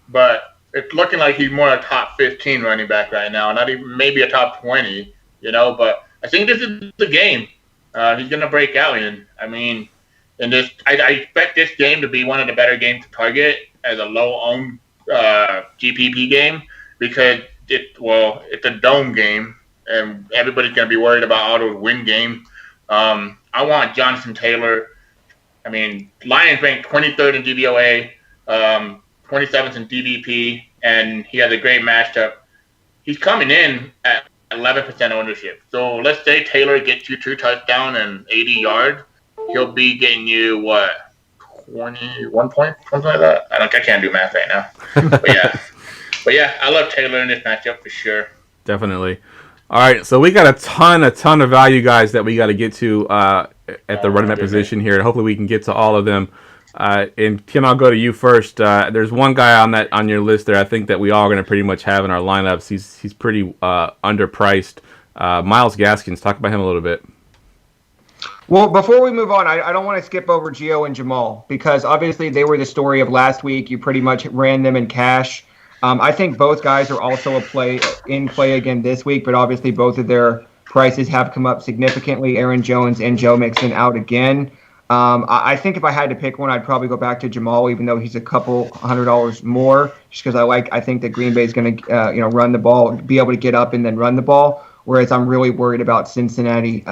Speaker 4: But it's looking like he's more a top 15 running back right now, not even maybe a top 20, But I think this is the game. He's going to break out in. I mean, I expect this game to be one of the better games to target as a low-owned GPP game, because it's a dome game, and everybody's going to be worried about all those win games. I want Jonathan Taylor. I mean, Lions ranked 23rd in DVOA, 27th in DVP, and he has a great matchup. He's coming in at 11% ownership. So let's say Taylor gets you 2 touchdowns and 80 yards. He'll be getting you, 21 points, something like that? I can't do math right now. But yeah, I love Taylor in this matchup for sure.
Speaker 1: Definitely. All right, so we got a ton of value guys that we got to get to at the running back position here, and hopefully we can get to all of them. And Kim, I'll go to you first. There's one guy on your list there I think that we all are going to pretty much have in our lineups. He's pretty underpriced. Myles Gaskins, talk about him a little bit.
Speaker 3: Well, before we move on, I don't want to skip over Gio and Jamal because obviously they were the story of last week. You pretty much ran them in cash. I think both guys are also in play again this week, but obviously both of their prices have come up significantly. Aaron Jones and Joe Mixon out again. I think if I had to pick one, I'd probably go back to Jamal, even though he's a couple $100 more, just because I think that Green Bay is going to run the ball, be able to get up and then run the ball. Whereas I'm really worried about Cincinnati,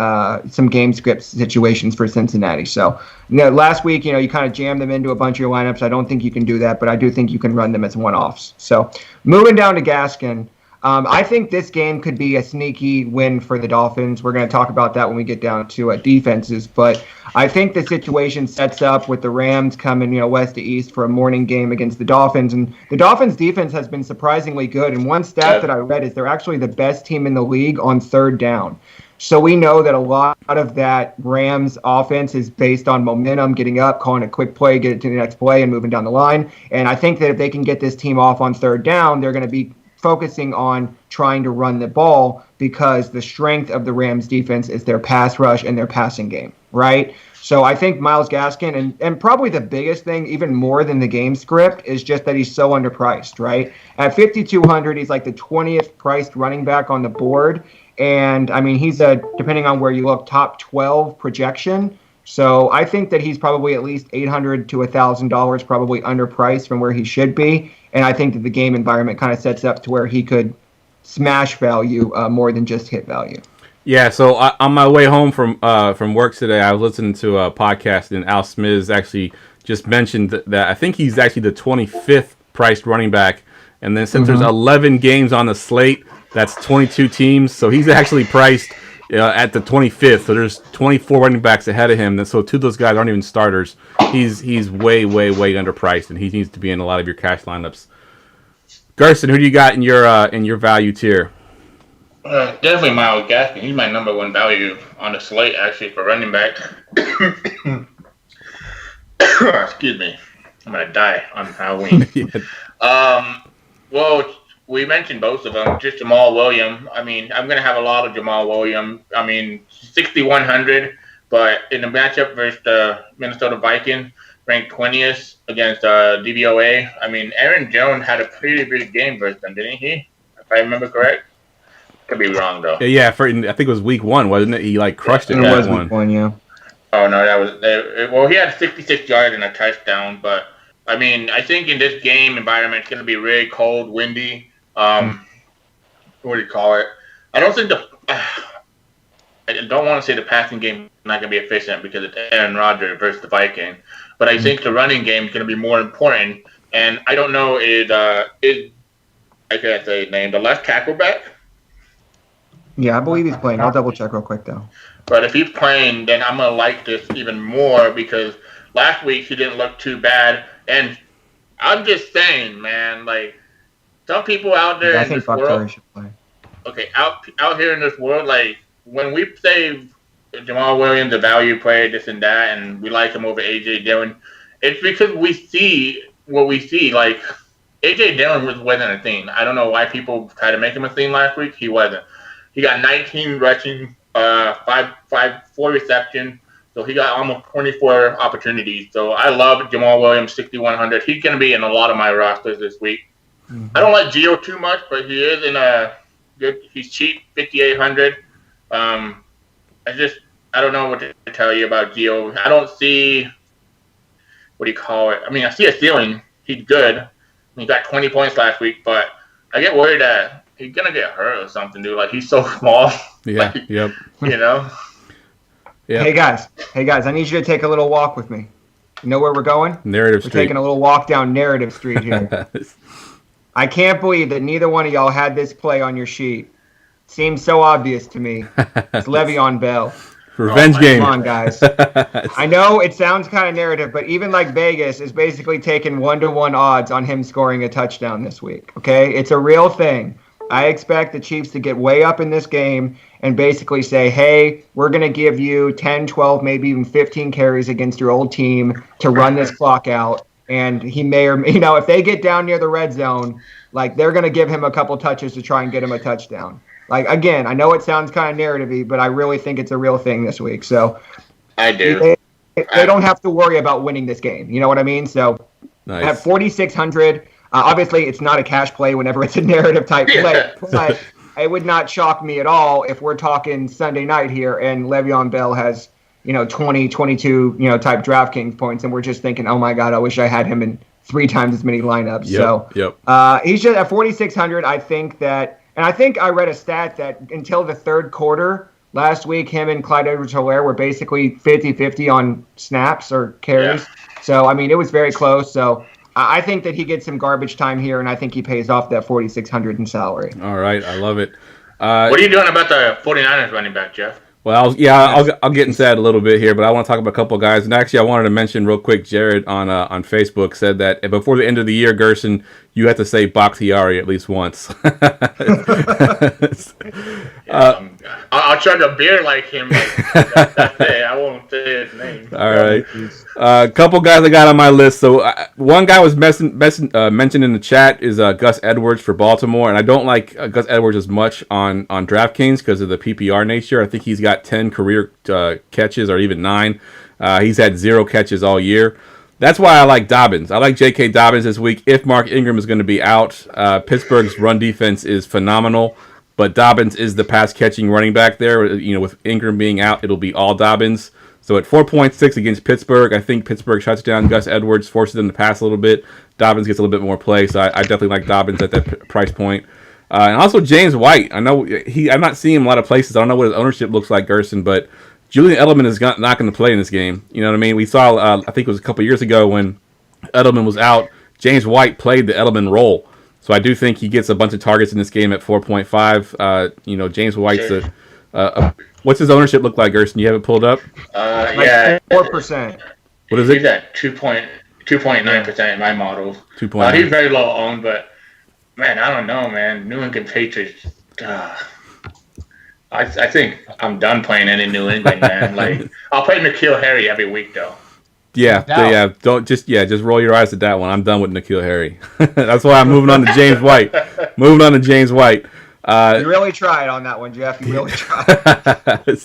Speaker 3: some game script situations for Cincinnati. So, last week, you kind of jammed them into a bunch of your lineups. I don't think you can do that, but I do think you can run them as one-offs. So, moving down to Gaskin, I think this game could be a sneaky win for the Dolphins. We're going to talk about that when we get down to defenses. But I think the situation sets up with the Rams coming, west to east for a morning game against the Dolphins. And the Dolphins' defense has been surprisingly good. And one stat that I read is they're actually the best team in the league on third down. So we know that a lot of that Rams offense is based on momentum, getting up, calling a quick play, get it to the next play, and moving down the line. And I think that if they can get this team off on third down, they're going to be focusing on trying to run the ball because the strength of the Rams defense is their pass rush and their passing game, right? So I think Myles Gaskin, and probably the biggest thing, even more than the game script, is just that he's so underpriced, right? At 5,200, he's like the 20th priced running back on the board. And, I mean, he's depending on where you look, top 12 projection. So I think that he's probably at least $800 to $1,000 probably underpriced from where he should be. And I think that the game environment kind of sets up to where he could smash value more than just hit value.
Speaker 1: Yeah, so on my way home from work today, I was listening to a podcast, and Al Smith actually just mentioned that I think he's actually the 25th priced running back. And then since there's 11 games on the slate, that's 22 teams. So he's actually priced at the 25th. So there's 24 running backs ahead of him. And so two of those guys aren't even starters. He's way, way, way underpriced, and he needs to be in a lot of your cash lineups. Gerson, who do you got in your value tier?
Speaker 4: Definitely Myles Gaskin. He's my number one value on the slate, actually, for running back. Excuse me. I'm going to die on Halloween. Well, we mentioned both of them. Just Jamal Williams. I mean, I'm going to have a lot of Jamal Williams. I mean, 6,100, but in the matchup versus the Minnesota Vikings, ranked 20th against DVOA. I mean, Aaron Jones had a pretty big game versus them, didn't he? If I remember correct. Could be wrong though.
Speaker 1: Yeah, I think it was week 1, wasn't it? He crushed it.
Speaker 3: It was week 1, yeah.
Speaker 4: Oh no, that was well. He had 66 yards and a touchdown, but I mean, I think in this game environment, it's going to be really cold, windy. What do you call it? I don't think I don't want to say the passing game is not going to be efficient because it's Aaron Rodgers versus the Vikings, but I think the running game is going to be more important. And I don't know is I can't say his name, the left tackle back.
Speaker 3: Yeah, I believe he's playing. I'll double check real quick though.
Speaker 4: But if he's playing, then I'm gonna like this even more because last week he didn't look too bad. And I'm just saying, man, like some people out there in this world, should play. Okay, out here in this world, like when we say Jamal Williams, a value player, this and that, and we like him over AJ Dillon, it's because we see what we see. Like AJ Dillon wasn't a thing. I don't know why people tried to make him a thing last week. He wasn't. He got 19 rushing, 4 receptions. So he got almost 24 opportunities. So I love Jamal Williams, 6,100. He's going to be in a lot of my rosters this week. Mm-hmm. I don't like Gio too much, but he is in a good. He's cheap, 5,800. I don't know what to tell you about Gio. I don't see, what do you call it? I mean, I see a ceiling. He's good. He got 20 points last week, but I get worried that he's gonna get hurt or something, dude. Like he's so small.
Speaker 1: Yeah.
Speaker 4: Like,
Speaker 1: yep.
Speaker 4: You know.
Speaker 3: Yeah. Hey guys, I need you to take a little walk with me. You know where we're going?
Speaker 1: Narrative Street.
Speaker 3: We're taking a little walk down Narrative Street here. I can't believe that neither one of y'all had this play on your sheet. Seems so obvious to me. It's Le'Veon Bell.
Speaker 1: Revenge game.
Speaker 3: Come on, guys. I know it sounds kind of narrative, but even like Vegas is basically taking 1-to-1 odds on him scoring a touchdown this week. Okay? It's a real thing. I expect the Chiefs to get way up in this game and basically say, hey, we're going to give you 10, 12, maybe even 15 carries against your old team to run this clock out. And he may or, if they get down near the red zone, like they're going to give him a couple touches to try and get him a touchdown. Like, again, I know it sounds kind of narrative-y, but I really think it's a real thing this week. So
Speaker 4: I do.
Speaker 3: They don't have to worry about winning this game. You know what I mean? So
Speaker 1: Nice.
Speaker 3: at 4,600, obviously it's not a cash play whenever it's a narrative type play, but it would not shock me at all if we're talking Sunday night here and Le'Veon Bell has, 20, 22, type DraftKings points, and we're just thinking, oh my God, I wish I had him in 3 times as many lineups. He's just at 4,600. I think I read a stat that until the third quarter last week, him and Clyde Edwards-Helaire were basically 50-50 on snaps or carries.
Speaker 4: Yeah.
Speaker 3: So, I mean, it was very close. So I think that he gets some garbage time here, and I think he pays off that 4,600 in salary.
Speaker 1: All right, I love it.
Speaker 4: What are you doing about the 49ers running back, Jeff?
Speaker 1: Well, I'll get into that a little bit here, but I want to talk about a couple of guys. And actually, I wanted to mention real quick, Jared on Facebook said that before the end of the year, Gerson, you have to say Bakhtiari at least once.
Speaker 4: I'll chug a beer like him. That's it. I won't say his name.
Speaker 1: All right. A couple guys I got on my list. So one guy was mentioned in the chat is Gus Edwards for Baltimore, and I don't like Gus Edwards as much on DraftKings because of the PPR nature. I think he's got 10 career catches or even 9. He's had 0 catches all year. That's why I like Dobbins. I like J.K. Dobbins this week. If Mark Ingram is going to be out, Pittsburgh's run defense is phenomenal, but Dobbins is the pass-catching running back there. With Ingram being out, it'll be all Dobbins. So at 4.6 against Pittsburgh, I think Pittsburgh shuts down Gus Edwards, forces them to pass a little bit. Dobbins gets a little bit more play, so I definitely like Dobbins at that price point. And also James White. I know I'm not seeing him a lot of places. I don't know what his ownership looks like, Gerson, but Julian Edelman is not going to play in this game. You know what I mean? We saw, I think it was a couple years ago when Edelman was out, James White played the Edelman role. So I do think he gets a bunch of targets in this game at 4.5. James White's what's his ownership look like, Gerson? You have it pulled up?
Speaker 4: Yeah.
Speaker 3: 4%.
Speaker 1: What is it?
Speaker 4: He's at 2.9% in my model.
Speaker 1: 2.9.
Speaker 4: He's very low owned, but, man, I don't know, man. New England Patriots, I think I'm done playing any New England, man. Like, I'll play N'Keal Harry every week, though.
Speaker 1: Yeah. Just roll your eyes at that one. I'm done with N'Keal Harry. That's why I'm moving on to James White.
Speaker 3: You really tried on that one, Jeff. You really tried.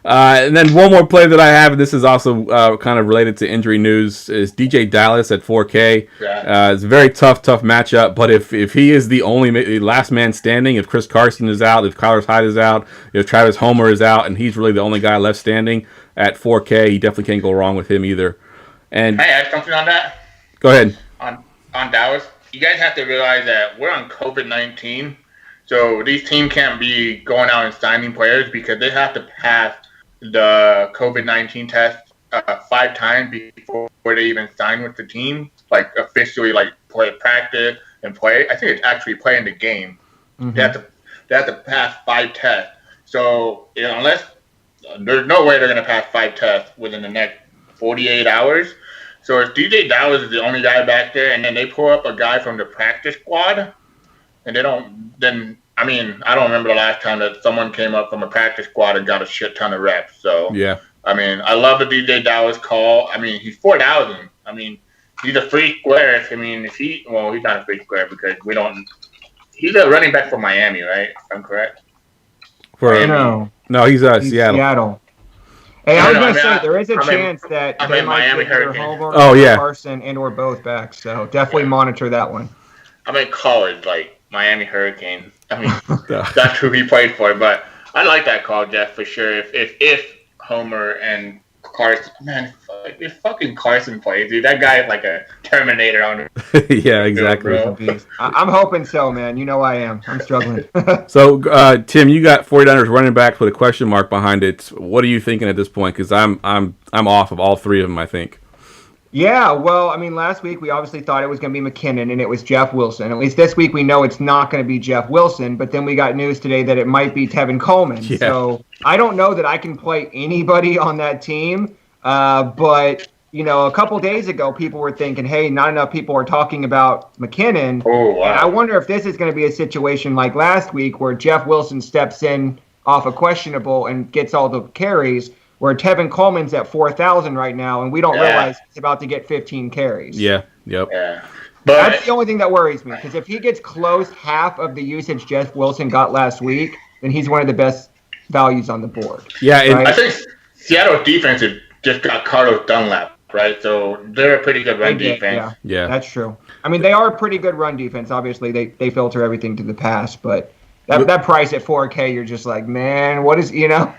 Speaker 1: And then one more play that I have, and this is also kind of related to injury news, is DJ Dallas at 4K. It's a very tough matchup, but if he is the only last man standing, if Chris Carson is out, if Kyler Hyde is out, if Travis Homer is out, and he's really the only guy left standing at 4K, you definitely can't go wrong with him either. And
Speaker 4: can I add something on that?
Speaker 1: Go ahead.
Speaker 4: On Dallas, you guys have to realize that we're on COVID-19, so these teams can't be going out and signing players because they have to pass the COVID-19 test 5 times before they even sign with the team, like officially, like play practice and play. I think it's actually playing the game. Mm-hmm. They have to pass 5 tests. So unless there's no way they're going to pass 5 tests within the next 48 hours. So if DJ Dallas is the only guy back there, and then they pull up a guy from the practice squad, and they don't, then I don't remember the last time that someone came up from a practice squad and got a shit ton of reps. So,
Speaker 1: yeah.
Speaker 4: I love the DJ Dallas call. He's 4,000. He's a free square. He's not a free square because he's a running back for Miami, right? If I'm correct.
Speaker 1: No, he's Seattle.
Speaker 3: Hey, I was going to say, there is a chance that they might
Speaker 4: Miami
Speaker 3: get either
Speaker 4: Hurricane.
Speaker 3: Homer, Carson, and or both back. So definitely monitor that one.
Speaker 4: College, like Miami Hurricane. That's who he played for. But I like that call, Jeff, for sure. If Homer and Carson, man, if fucking Carson plays, dude, that guy is like a Terminator on the
Speaker 1: yeah, exactly.
Speaker 3: I'm hoping so, man. You know I am. I'm struggling.
Speaker 1: So, Tim, you got 49ers running back with a question mark behind it. What are you thinking at this point? Because I'm off of all 3 of them, I think.
Speaker 3: Yeah, well, last week we obviously thought it was going to be McKinnon, and it was Jeff Wilson. At least this week we know it's not going to be Jeff Wilson, but then we got news today that it might be Tevin Coleman. Yeah. So I don't know that I can play anybody on that team, but, a couple days ago people were thinking, hey, not enough people are talking about McKinnon.
Speaker 4: Oh, wow.
Speaker 3: And I wonder if this is going to be a situation like last week where Jeff Wilson steps in off a questionable and gets all the carries, where Tevin Coleman's at 4,000 right now, and we don't realize he's about to get 15 carries.
Speaker 1: Yeah, yep.
Speaker 4: Yeah.
Speaker 3: But that's the only thing that worries me, because if he gets close half of the usage Jeff Wilson got last week, then he's one of the best values on the board.
Speaker 1: Yeah,
Speaker 3: right?
Speaker 4: I think Seattle's defense is just got Carlos Dunlap, right? So they're a pretty good run defense.
Speaker 1: Yeah,
Speaker 3: that's true. I mean, they are a pretty good run defense. Obviously, they filter everything to the pass, but that price at 4K, you're just like, man, what is,
Speaker 1: Yeah,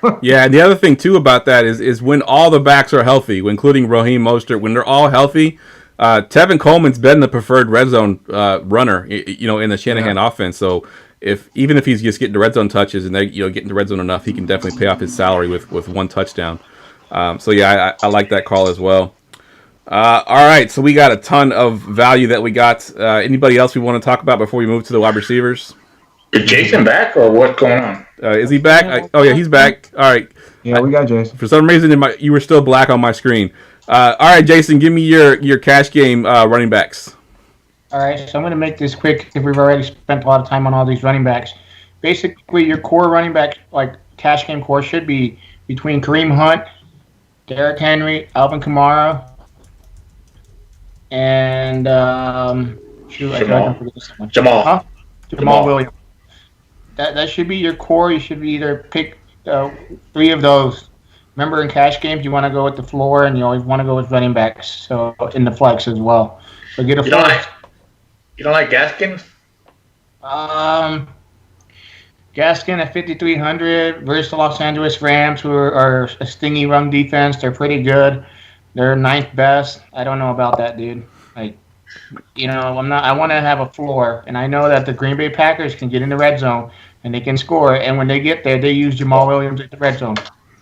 Speaker 1: and the other thing too about that is when all the backs are healthy, including Raheem Mostert, when they're all healthy, Tevin Coleman's been the preferred red zone runner, in the Shanahan offense. So even if he's just getting the red zone touches and they getting the red zone enough, he can definitely pay off his salary with one touchdown. So yeah, I like that call as well. All right, so we got a ton of value that we got. Anybody else we want to talk about before we move to the wide receivers?
Speaker 4: Is Jason back or what's going on?
Speaker 1: Is he back? Oh yeah, he's back. All right.
Speaker 3: Yeah, we got Jason.
Speaker 1: For some reason, you were still black on my screen. All right, Jason, give me your cash game running backs.
Speaker 6: All right, so I'm going to make this quick because we've already spent a lot of time on all these running backs. Basically, your core running back, like cash game core, should be between Kareem Hunt, Derrick Henry, Alvin Kamara, and Jamal Williams. That should be your core. You should either pick 3 of those. Remember, in cash games, you want to go with the floor, and you always want to go with running backs. So in the flex as well. So get a floor.
Speaker 4: You don't like Gaskins?
Speaker 6: Gaskin at 5,300 versus the Los Angeles Rams, who are a stingy run defense. They're pretty good. They're 9th best. I don't know about that, dude. I want to have a floor, and I know that the Green Bay Packers can get in the red zone and they can score. And when they get there, they use Jamal Williams at the red zone.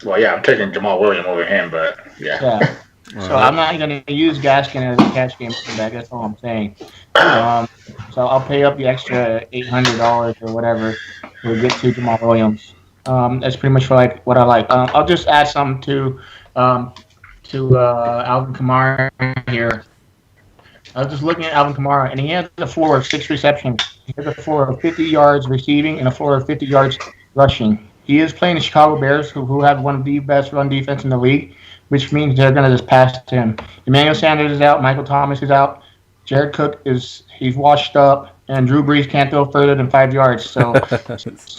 Speaker 4: Well, yeah, I'm taking Jamal Williams over him, but yeah.
Speaker 6: So I'm not going to use Gaskin as a cash game back. That's all I'm saying. So I'll pay up the extra $800 or whatever to get to Jamal Williams. That's pretty much what I like. I'll just add some to Alvin Kamara here. I was just looking at Alvin Kamara, and he has a floor of 6 receptions. He has a floor of 50 yards receiving and a floor of 50 yards rushing. He is playing the Chicago Bears, who have one of the best run defense in the league, which means they're going to just pass to him. Emmanuel Sanders is out. Michael Thomas is out. Jared Cook he's washed up, and Drew Brees can't throw further than 5 yards. So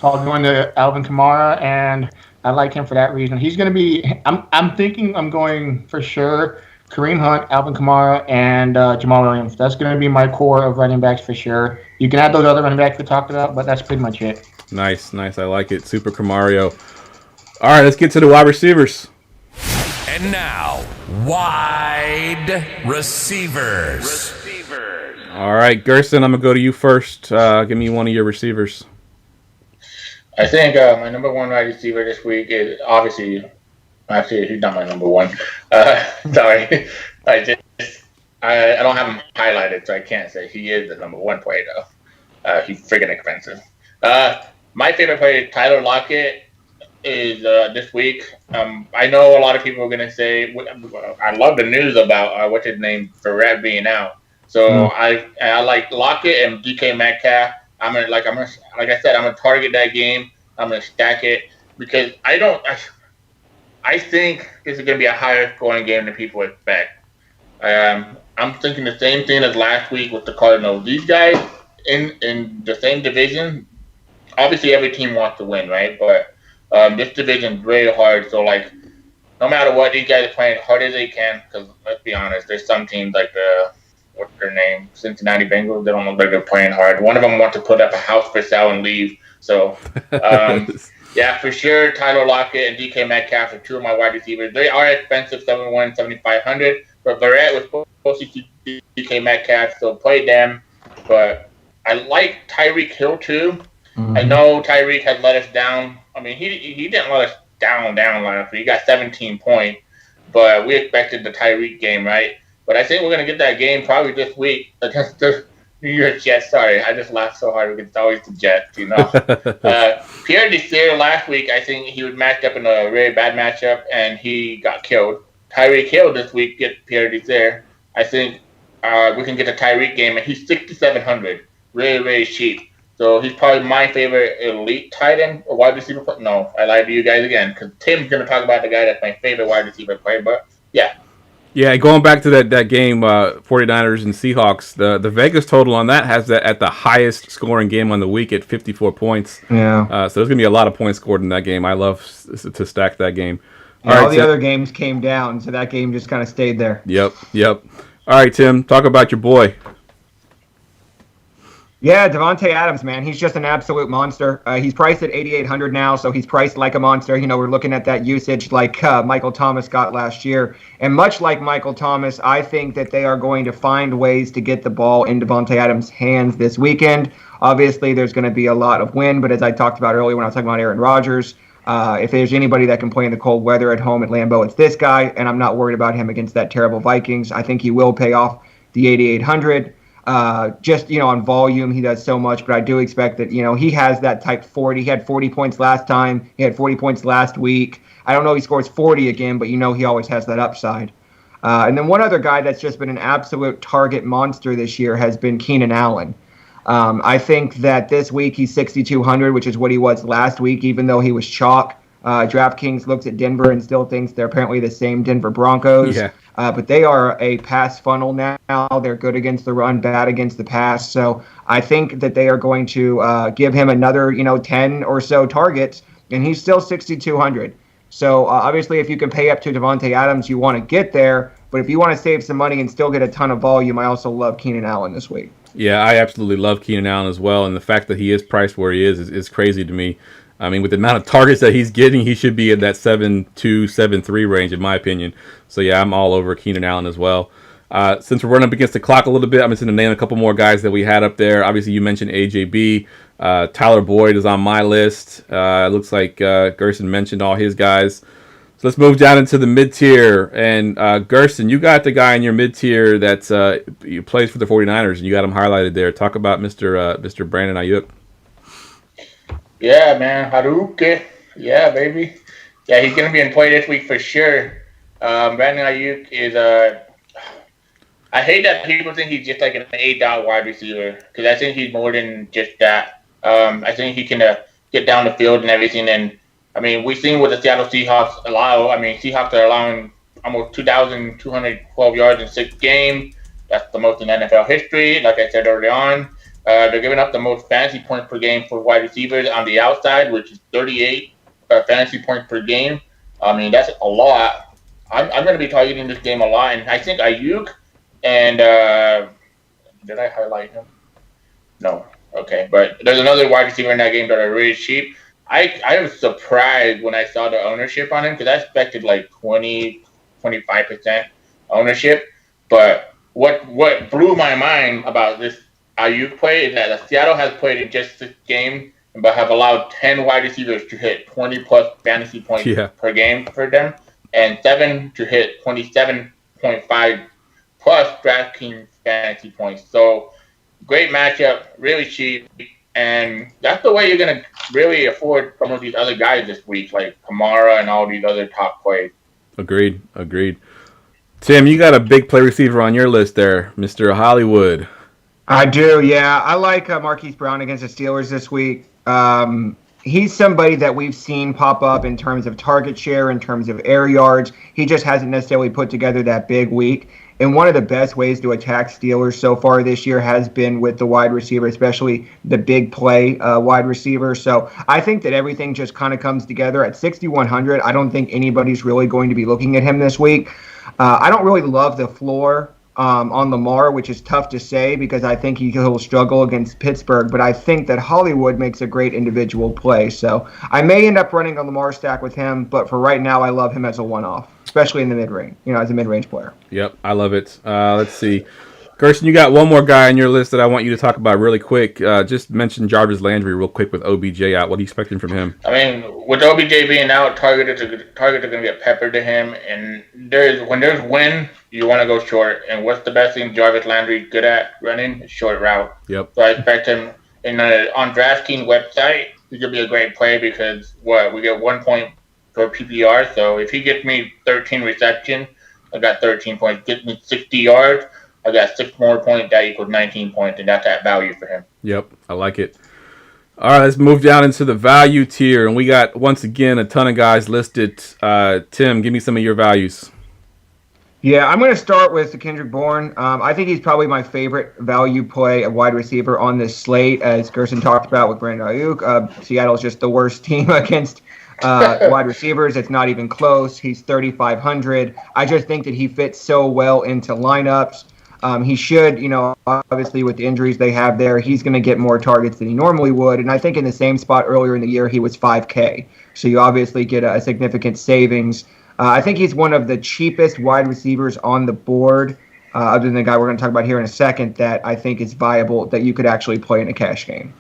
Speaker 6: I'll go into Alvin Kamara, and I like him for that reason. He's going to be. I'm thinking I'm going for sure. Kareem Hunt, Alvin Kamara, and Jamal Williams. That's going to be my core of running backs for sure. You can add those other running backs we talked about, but that's pretty much it.
Speaker 1: Nice. I like it. Super Camario. All right, let's get to the wide receivers.
Speaker 5: And now, wide receivers.
Speaker 1: All right, Gerson, I'm going to go to you first. Give me one of your receivers.
Speaker 4: I think my number one wide receiver this week is obviously... Actually, he's not my number one. Sorry. I don't have him highlighted, so I can't say he is the number one player, though. He's freaking expensive. My favorite player, Tyler Lockett, is this week. I know a lot of people are going to say, I love the news about, what's his name, Ferret being out. So I like Lockett and DK Metcalf. I'm gonna target that game. I'm going to stack it because I think this is going to be a higher scoring game than people expect. I'm thinking the same thing as last week with the Cardinals. These guys in the same division, obviously every team wants to win, right? But this division is very hard. So, no matter what, these guys are playing as hard as they can. Because let's be honest, there's some teams like what's their name? Cincinnati Bengals. They don't look like they're playing hard. One of them wants to put up a house for sale and leave. So, yeah, for sure, Tyler Lockett and DK Metcalf are 2 of my wide receivers. They are expensive, 7,100, 7,500. But Barrett was supposed to be DK Metcalf, so play them. But I like Tyreek Hill, too. Mm-hmm. I know Tyreek has let us down. I mean, he didn't let us down last week. He got 17 points. But we expected the Tyreek game, right? But I think we're going to get that game probably this week against the New York Jets. Sorry, I just laughed so hard because it's always the Jets, Pierre Desir last week, I think he was matched up in a very bad matchup, and he got killed. Tyreek Hill this week get Pierre Desir. I think we can get a Tyreek game, and he's 6,700. Really, really cheap. So he's probably my favorite elite tight end or wide receiver player. No, I lied to you guys again because Tim's going to talk about the guy that's my favorite wide receiver player. But, yeah.
Speaker 1: Yeah, going back to that game, 49ers and Seahawks, the Vegas total on that has that at the highest scoring game on the week at 54 points.
Speaker 3: Yeah.
Speaker 1: So there's going to be a lot of points scored in that game. I love to stack that game.
Speaker 3: And all the other games came down, so that game just kind of stayed there.
Speaker 1: Yep. All right, Tim, talk about your boy.
Speaker 3: Yeah, Devontae Adams, man, he's just an absolute monster. He's priced at 8,800 now, so he's priced like a monster. We're looking at that usage like Michael Thomas got last year. And much like Michael Thomas, I think that they are going to find ways to get the ball in Devontae Adams' hands this weekend. Obviously, there's going to be a lot of wind, but as I talked about earlier when I was talking about Aaron Rodgers, if there's anybody that can play in the cold weather at home at Lambeau, it's this guy, and I'm not worried about him against that terrible Vikings. I think he will pay off the 8,800. Just, on volume, he does so much, but I do expect that, he has that type 40. He had 40 points last time. He had 40 points last week. I don't know if he scores 40 again, but he always has that upside. And then one other guy that's just been an absolute target monster this year has been Keenan Allen. I think that this week he's 6,200, which is what he was last week, even though he was chalk. DraftKings looks at Denver and still thinks they're apparently the same Denver Broncos.
Speaker 1: Yeah.
Speaker 3: But they are a pass funnel now. They're good against the run, bad against the pass. So I think that they are going to give him another, 10 or so targets, and he's still 6,200. So obviously, if you can pay up to Devontae Adams, you want to get there. But if you want to save some money and still get a ton of volume, I also love Keenan Allen this week.
Speaker 1: Yeah, I absolutely love Keenan Allen as well, and the fact that he is priced where he is crazy to me. I mean, with the amount of targets that he's getting, he should be in that 7-2, 7-3 range, in my opinion. So, yeah, I'm all over Keenan Allen as well. Since we're running up against the clock a little bit, I'm just going to name a couple more guys that we had up there. Obviously, you mentioned AJB. Tyler Boyd is on my list. It looks like Gerson mentioned all his guys. So let's move down into the mid-tier. And Gerson, you got the guy in your mid-tier that plays for the 49ers, and you got him highlighted there. Talk about Mr. Brandon Ayuk.
Speaker 4: Yeah, man, Haruka. Yeah, baby. Yeah, he's gonna be in play this week for sure. Brandon Ayuk is I hate that people think he's just like an $8 wide receiver because I think he's more than just that. I think he can get down the field and everything. And I mean, we've seen what the Seattle Seahawks allow. I mean, Seahawks are allowing almost 2,212 yards in 6 games. That's the most in NFL history. Like I said early on. They're giving up the most fantasy points per game for wide receivers on the outside, which is 38 fantasy points per game. I mean, that's a lot. I'm going to be targeting this game a lot, and I think Ayuk and did I highlight him? No. Okay, but there's another wide receiver in that game that are really cheap. I was surprised when I saw the ownership on him because I expected like 20-25% ownership. But what blew my mind about this Ayuk play is that Seattle has played in just 6 games, but have allowed 10 wide receivers to hit 20-plus fantasy points per game for them, and 7 to hit 27.5 plus DraftKings fantasy points. So great matchup, really cheap, and that's the way you're going to really afford some of these other guys this week, like Kamara and all these other top plays.
Speaker 1: Agreed. Tim, you got a big play receiver on your list there, Mr. Hollywood.
Speaker 3: I do, yeah. I like Marquise Brown against the Steelers this week. He's somebody that we've seen pop up in terms of target share, in terms of air yards. He just hasn't necessarily put together that big week. And one of the best ways to attack Steelers so far this year has been with the wide receiver, especially the big play wide receiver. So I think that everything just kind of comes together. At 6,100, I don't think anybody's really going to be looking at him this week. I don't really love the floor on Lamar, which is tough to say because I think he'll struggle against Pittsburgh, but I think that Hollywood makes a great individual play. So I may end up running a Lamar stack with him, but for right now, I love him as a one-off, especially in the mid-range, as a mid-range player.
Speaker 1: Yep, I love it. Let's see. Gerson, you got one more guy on your list that I want you to talk about really quick. Just mention Jarvis Landry real quick with OBJ out. What are you expecting from him?
Speaker 4: I mean, with OBJ being out, targets are going to get peppered to him. And when there's wind, you want to go short. And what's the best thing Jarvis Landry good at running? Short route.
Speaker 1: Yep.
Speaker 4: So I expect him on DraftKings website. He's going to be a great play because we get 1 point for PPR. So if he gets me 13 receptions, I got 13 points. Gets me 60 yards. I got 6 more points. That equals 19 points, and that's that value for him.
Speaker 1: Yep, I like it. All right, let's move down into the value tier, and we got, once again, a ton of guys listed. Tim, give me some of your values.
Speaker 3: Yeah, I'm going to start with Kendrick Bourne. I think he's probably my favorite value play, a wide receiver on this slate, as Gerson talked about with Brandon Ayuk. Seattle's just the worst team against wide receivers. It's not even close. He's 3,500. I just think that he fits so well into lineups. He should, obviously with the injuries they have there, he's going to get more targets than he normally would. And I think in the same spot earlier in the year, he was 5K. So you obviously get a significant savings. I think he's one of the cheapest wide receivers on the board, other than the guy we're going to talk about here in a second, that I think is viable, that you could actually play in a cash game.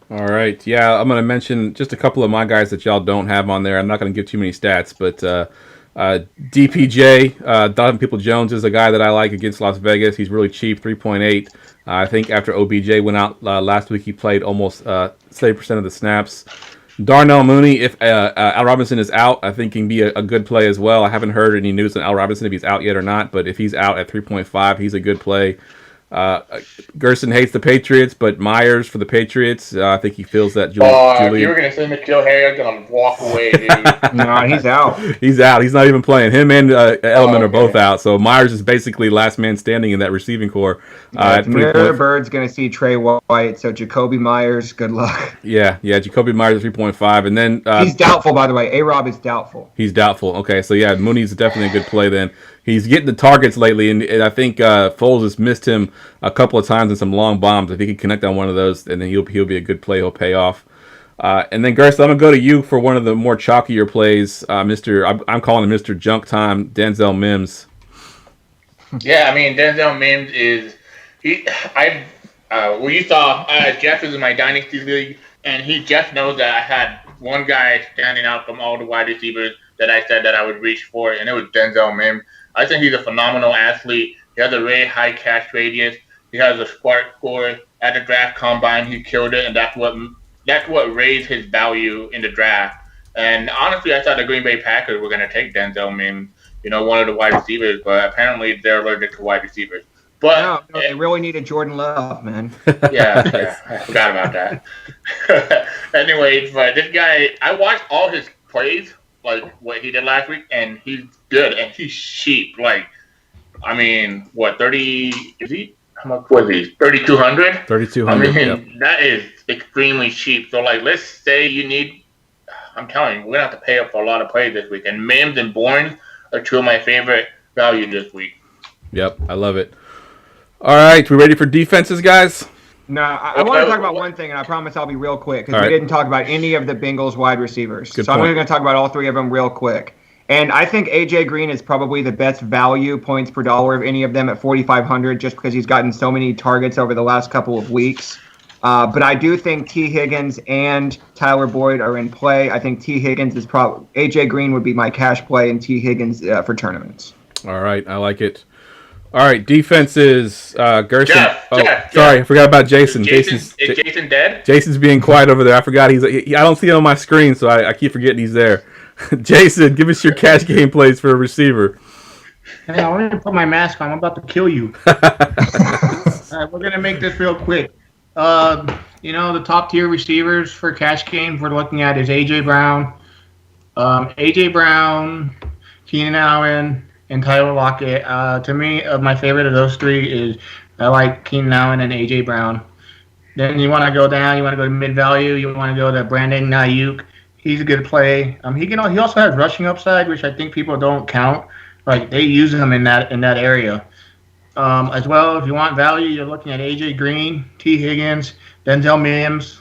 Speaker 1: All right. Yeah, I'm going to mention just a couple of my guys that y'all don't have on there. I'm not going to give too many stats, but DPJ, Donovan People-Jones is a guy that I like against Las Vegas. He's really cheap, 3.8. I think after OBJ went out last week, he played almost 70% of the snaps. Darnell Mooney, if Al Robinson is out, I think can be a good play as well. I haven't heard any news on Al Robinson if he's out yet or not, but if he's out at 3.5, he's a good play. Gerson hates the Patriots, but Myers for the Patriots, I think he feels that.
Speaker 4: If you were going to say N'Keal Harry, I'm going to walk away, dude.
Speaker 3: No, he's out.
Speaker 1: He's out. He's not even playing. Him and Edelman are both out. So Myers is basically last man standing in that receiving core.
Speaker 3: Bird's going to see Trey White, so Jacoby Myers, good luck.
Speaker 1: Yeah, Jacoby Myers 3.5. And then
Speaker 3: he's doubtful, by the way. A-Rob is doubtful.
Speaker 1: He's doubtful. Okay, so yeah, Mooney's definitely a good play then. He's getting the targets lately, and I think Foles has missed him a couple of times in some long bombs. If he can connect on one of those, and then he'll be a good play. He'll pay off. And then, Gerson, I'm going to go to you for one of the more chalkier plays. I'm calling him Mr. Junk Time, Denzel Mims.
Speaker 4: Yeah, I mean, Denzel Mims is – you saw Jeff is in my Dynasty League, and Jeff knows that I had one guy standing out from all the wide receivers that I said that I would reach for, and it was Denzel Mims. I think he's a phenomenal athlete. He has a very high catch radius. He has a spark score. At the draft combine, he killed it, and that's what raised his value in the draft. And honestly, I thought the Green Bay Packers were going to take Denzel Mims, one of the wide receivers, but apparently they're allergic to wide receivers. But
Speaker 3: no, they really needed Jordan Love, man.
Speaker 4: Yeah, I forgot about that. Anyways, but this guy, I watched all his plays, like what he did last week, and he's good, and he's cheap. 30, is he? How much was he? 3,200?
Speaker 1: 3,200,
Speaker 4: that is extremely cheap. So, let's say you need, I'm telling you, we're going to have to pay up for a lot of plays this week. And Mims and Bourne are two of my favorite values this week.
Speaker 1: Yep, I love it. All right, we ready for defenses, guys?
Speaker 3: No, I want to talk about one thing, and I promise I'll be real quick, because we didn't talk about any of the Bengals wide receivers.
Speaker 1: Good
Speaker 3: so
Speaker 1: point.
Speaker 3: I'm going to talk about all three of them real quick. And I think A.J. Green is probably the best value points per dollar of any of them at 4,500, just because he's gotten so many targets over the last couple of weeks. But I do think T. Higgins and Tyler Boyd are in play. I think T. Higgins is probably – A.J. Green would be my cash play, and T. Higgins for tournaments.
Speaker 1: All right, I like it. All right, defenses. Gerson.
Speaker 4: Jeff,
Speaker 1: sorry, I forgot about Jason.
Speaker 4: Is Jason dead?
Speaker 1: Jason's being quiet over there. I forgot I don't see him on my screen, so I keep forgetting he's there. Jason, give us your cash game plays for a receiver.
Speaker 6: Hey, I want to put my mask on. I'm about to kill you. All right, we're gonna make this real quick. The top tier receivers for cash games we're looking at is AJ Brown, Keenan Allen, and Tyler Lockett. To me, my favorite of those three is I like Keenan Allen and AJ Brown. Then you want to go down. You want to go to mid value. You want to go to Brandon Ayuk. He's a good play. He also has rushing upside, which I think people don't count. They use him in that area. As well, if you want value, you're looking at AJ Green, T. Higgins, Denzel Mims,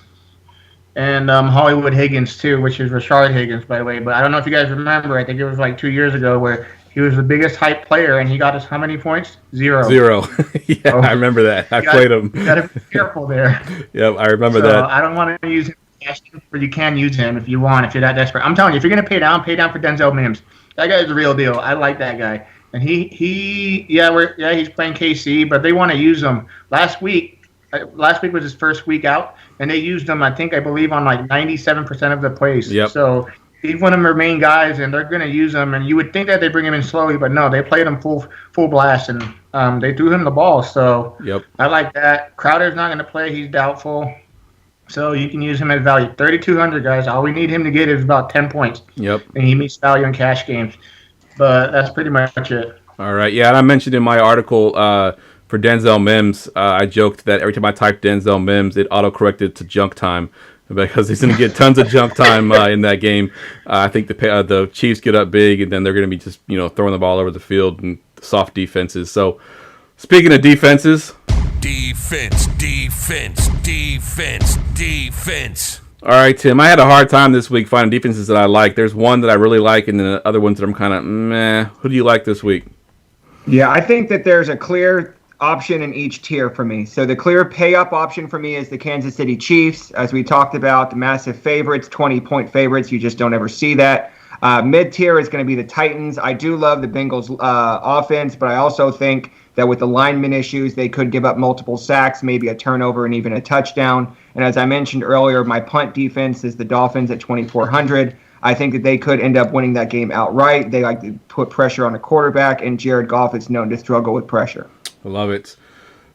Speaker 6: and Hollywood Higgins too, which is Rashard Higgins, by the way. But I don't know if you guys remember. I think it was 2 years ago where he was the biggest hype player, and he got us how many points? Zero.
Speaker 1: Yeah, I remember that. I played him.
Speaker 6: You got to be careful there.
Speaker 1: Yep, I remember that.
Speaker 6: I don't want to use him. But you can use him if you want, if you're that desperate. I'm telling you, if you're going to pay down for Denzel Mims. That guy's the real deal. I like that guy. And he's playing KC, but they want to use him. Last week was his first week out, and they used him, I believe, on 97% of the plays.
Speaker 1: Yep.
Speaker 6: So he's one of their main guys, and they're going to use him. And you would think that they bring him in slowly, but no, they played him full blast, and they threw him the ball. So
Speaker 1: yep.
Speaker 6: I like that. Crowder's not going to play. He's doubtful. So you can use him as value. 3,200, guys. All we need him to get is about 10 points.
Speaker 1: Yep.
Speaker 6: And he meets value in cash games. But that's pretty much it.
Speaker 1: All right. Yeah, and I mentioned in my article for Denzel Mims, I joked that every time I typed Denzel Mims, it auto-corrected to junk time. because he's going to get tons of jump time in that game. I think the Chiefs get up big, and then they're going to be just throwing the ball over the field and soft defenses. So, speaking of defenses,
Speaker 5: Defense, defense, defense, defense.
Speaker 1: all right, Tim, I had a hard time this week finding defenses that I like. There's one that I really like, and then the other ones that I'm kind of meh. Who do you like this week?
Speaker 3: Yeah, I think that there's a clear option in each tier for me. So the clear pay-up option for me is the Kansas City Chiefs. As we talked about, the massive favorites, 20-point favorites. You just don't ever see that. Mid-tier is going to be the Titans. I do love the Bengals offense, but I also think that with the lineman issues, they could give up multiple sacks, maybe a turnover, and even a touchdown. And as I mentioned earlier, my punt defense is the Dolphins at 2,400. I think that they could end up winning that game outright. They like to put pressure on the quarterback, and Jared Goff is known to struggle with pressure.
Speaker 1: I love it.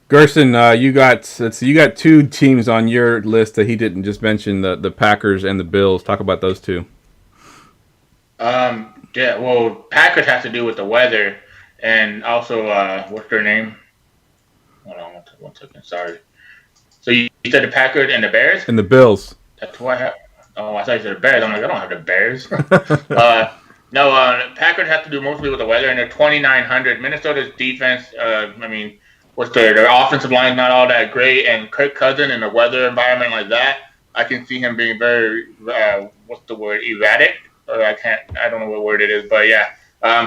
Speaker 1: Gerson, you got two teams on your list that he didn't just mention, the Packers and the Bills. Talk about those two.
Speaker 4: Yeah, well, Packers has to do with the weather, and also, what's their name? Hold on one second, sorry. So you said the Packers and the Bears?
Speaker 1: And the Bills.
Speaker 4: That's what I have. Oh, I thought you said the Bears. I'm like, I don't have the Bears. No, Packers have to do mostly with the weather, and they're 2,900. Minnesota's defense, their offensive line is not all that great, and Kirk Cousins in a weather environment like that, I can see him being very, erratic? I don't know what word it is, but yeah.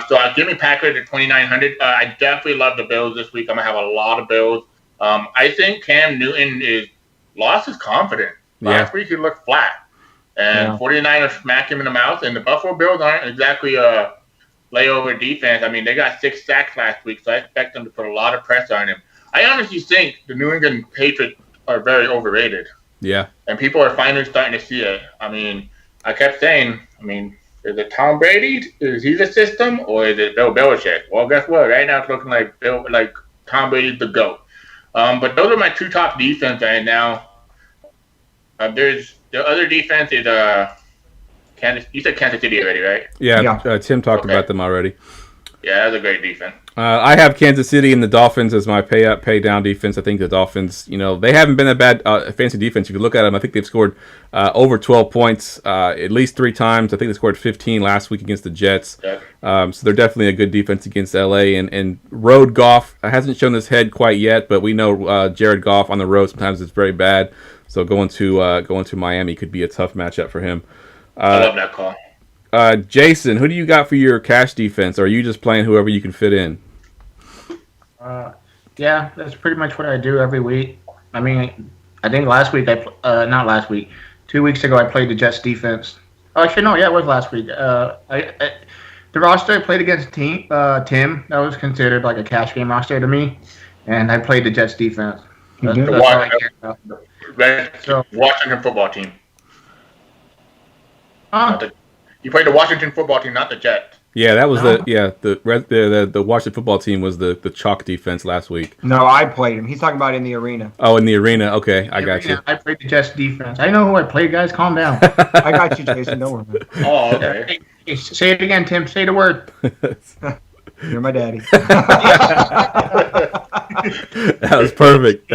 Speaker 4: So give me Packers at 2,900. I definitely love the Bills this week. I'm going to have a lot of Bills. I think Cam Newton lost his confidence. Last week he looked flat. And 49ers smacked him in the mouth. And the Buffalo Bills aren't exactly a layover defense. I mean, they got 6 sacks last week, so I expect them to put a lot of pressure on him. I honestly think the New England Patriots are very overrated.
Speaker 1: Yeah.
Speaker 4: And people are finally starting to see it. I mean, I kept saying, is it Tom Brady? Is he the system, or is it Bill Belichick? Well, guess what? Right now it's looking like Tom Brady's the GOAT. But those are my two top defense right now. There's the other defense is Kansas. You said Kansas City already, right?
Speaker 1: Yeah. Tim talked about them already.
Speaker 4: Yeah, that's a great defense.
Speaker 1: I have Kansas City and the Dolphins as my pay up, pay down defense. I think the Dolphins, they haven't been a bad fancy defense. If you look at them, I think they've scored over 12 points at least 3 times. I think they scored 15 last week against the Jets. Yeah. So they're definitely a good defense against LA. And road Goff hasn't shown his head quite yet, but we know Jared Goff on the road sometimes is very bad. So going to Miami could be a tough matchup for him.
Speaker 4: I love that call.
Speaker 1: Jason, who do you got for your cash defense? Or are you just playing whoever you can fit in?
Speaker 6: Yeah, that's pretty much what I do every week. I mean, I think last week, not last week, 2 weeks ago, I played the Jets defense. Oh, actually, no, yeah, it was last week. The roster I played against Tim, that was considered like a cash game roster to me, and I played the Jets defense. That's all I care about.
Speaker 4: Washington football team. You played the Washington football team, not the Jets.
Speaker 1: Yeah, that was the Washington football team was the chalk defense last week.
Speaker 3: No, I played him. He's talking about in the arena.
Speaker 1: Oh, in the arena. Okay, I got you.
Speaker 6: I played the Jets defense. I know who I played, guys. Calm down.
Speaker 3: I got you, Jason. Don't worry.
Speaker 4: Oh, okay.
Speaker 6: Hey, say it again, Tim. Say the word.
Speaker 3: You're my daddy.
Speaker 1: That was perfect.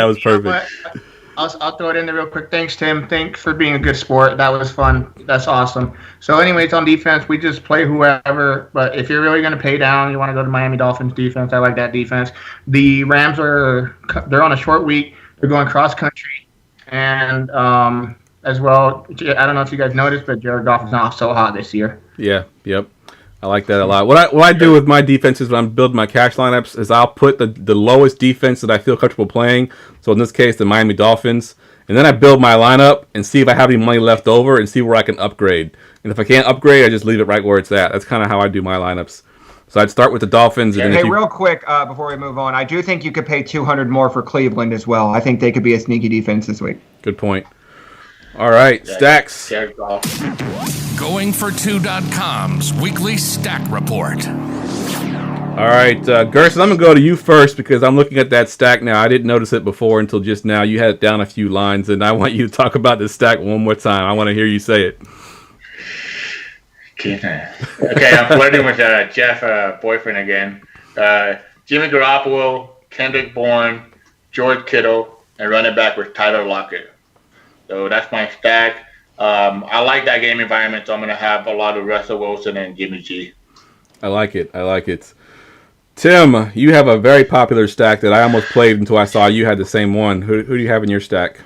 Speaker 6: I'll throw it in there real quick. Thanks, Tim. Thanks for being a good sport. That was fun. That's awesome. So anyways, on defense, we just play whoever. But if you're really going to pay down, you want to go to Miami Dolphins defense. I like that defense. The Rams they're on a short week. They're going cross country. And as well, I don't know if you guys noticed, but Jared Goff is not so hot this year.
Speaker 1: Yeah, yep. I like that a lot. What I do with my defenses when I'm building my cash lineups is I'll put the lowest defense that I feel comfortable playing. So in this case, the Miami Dolphins. And then I build my lineup and see if I have any money left over and see where I can upgrade. And if I can't upgrade, I just leave it right where it's at. That's kind of how I do my lineups. So I'd start with the Dolphins. And then
Speaker 3: real quick, before we move on, I do think you could pay $200 more for Cleveland as well. I think they could be a sneaky defense this week.
Speaker 1: Good point. All right, stacks.
Speaker 5: Goingfor2.com's weekly stack report.
Speaker 1: All right, Gerson, I'm going to go to you first because I'm looking at that stack now. I didn't notice it before until just now. You had it down a few lines, and I want you to talk about this stack one more time. I want to hear you say it.
Speaker 4: Okay, I'm flirting with Jeff boyfriend again. Jimmy Garoppolo, Kendrick Bourne, George Kittle, and running back with Tyler Lockett. So that's my stack. I like that game environment, so I'm going to have a lot of Russell Wilson and Jimmy G.
Speaker 1: I like it. Tim, you have a very popular stack that I almost played until I saw you had the same one. Who do you have in your stack?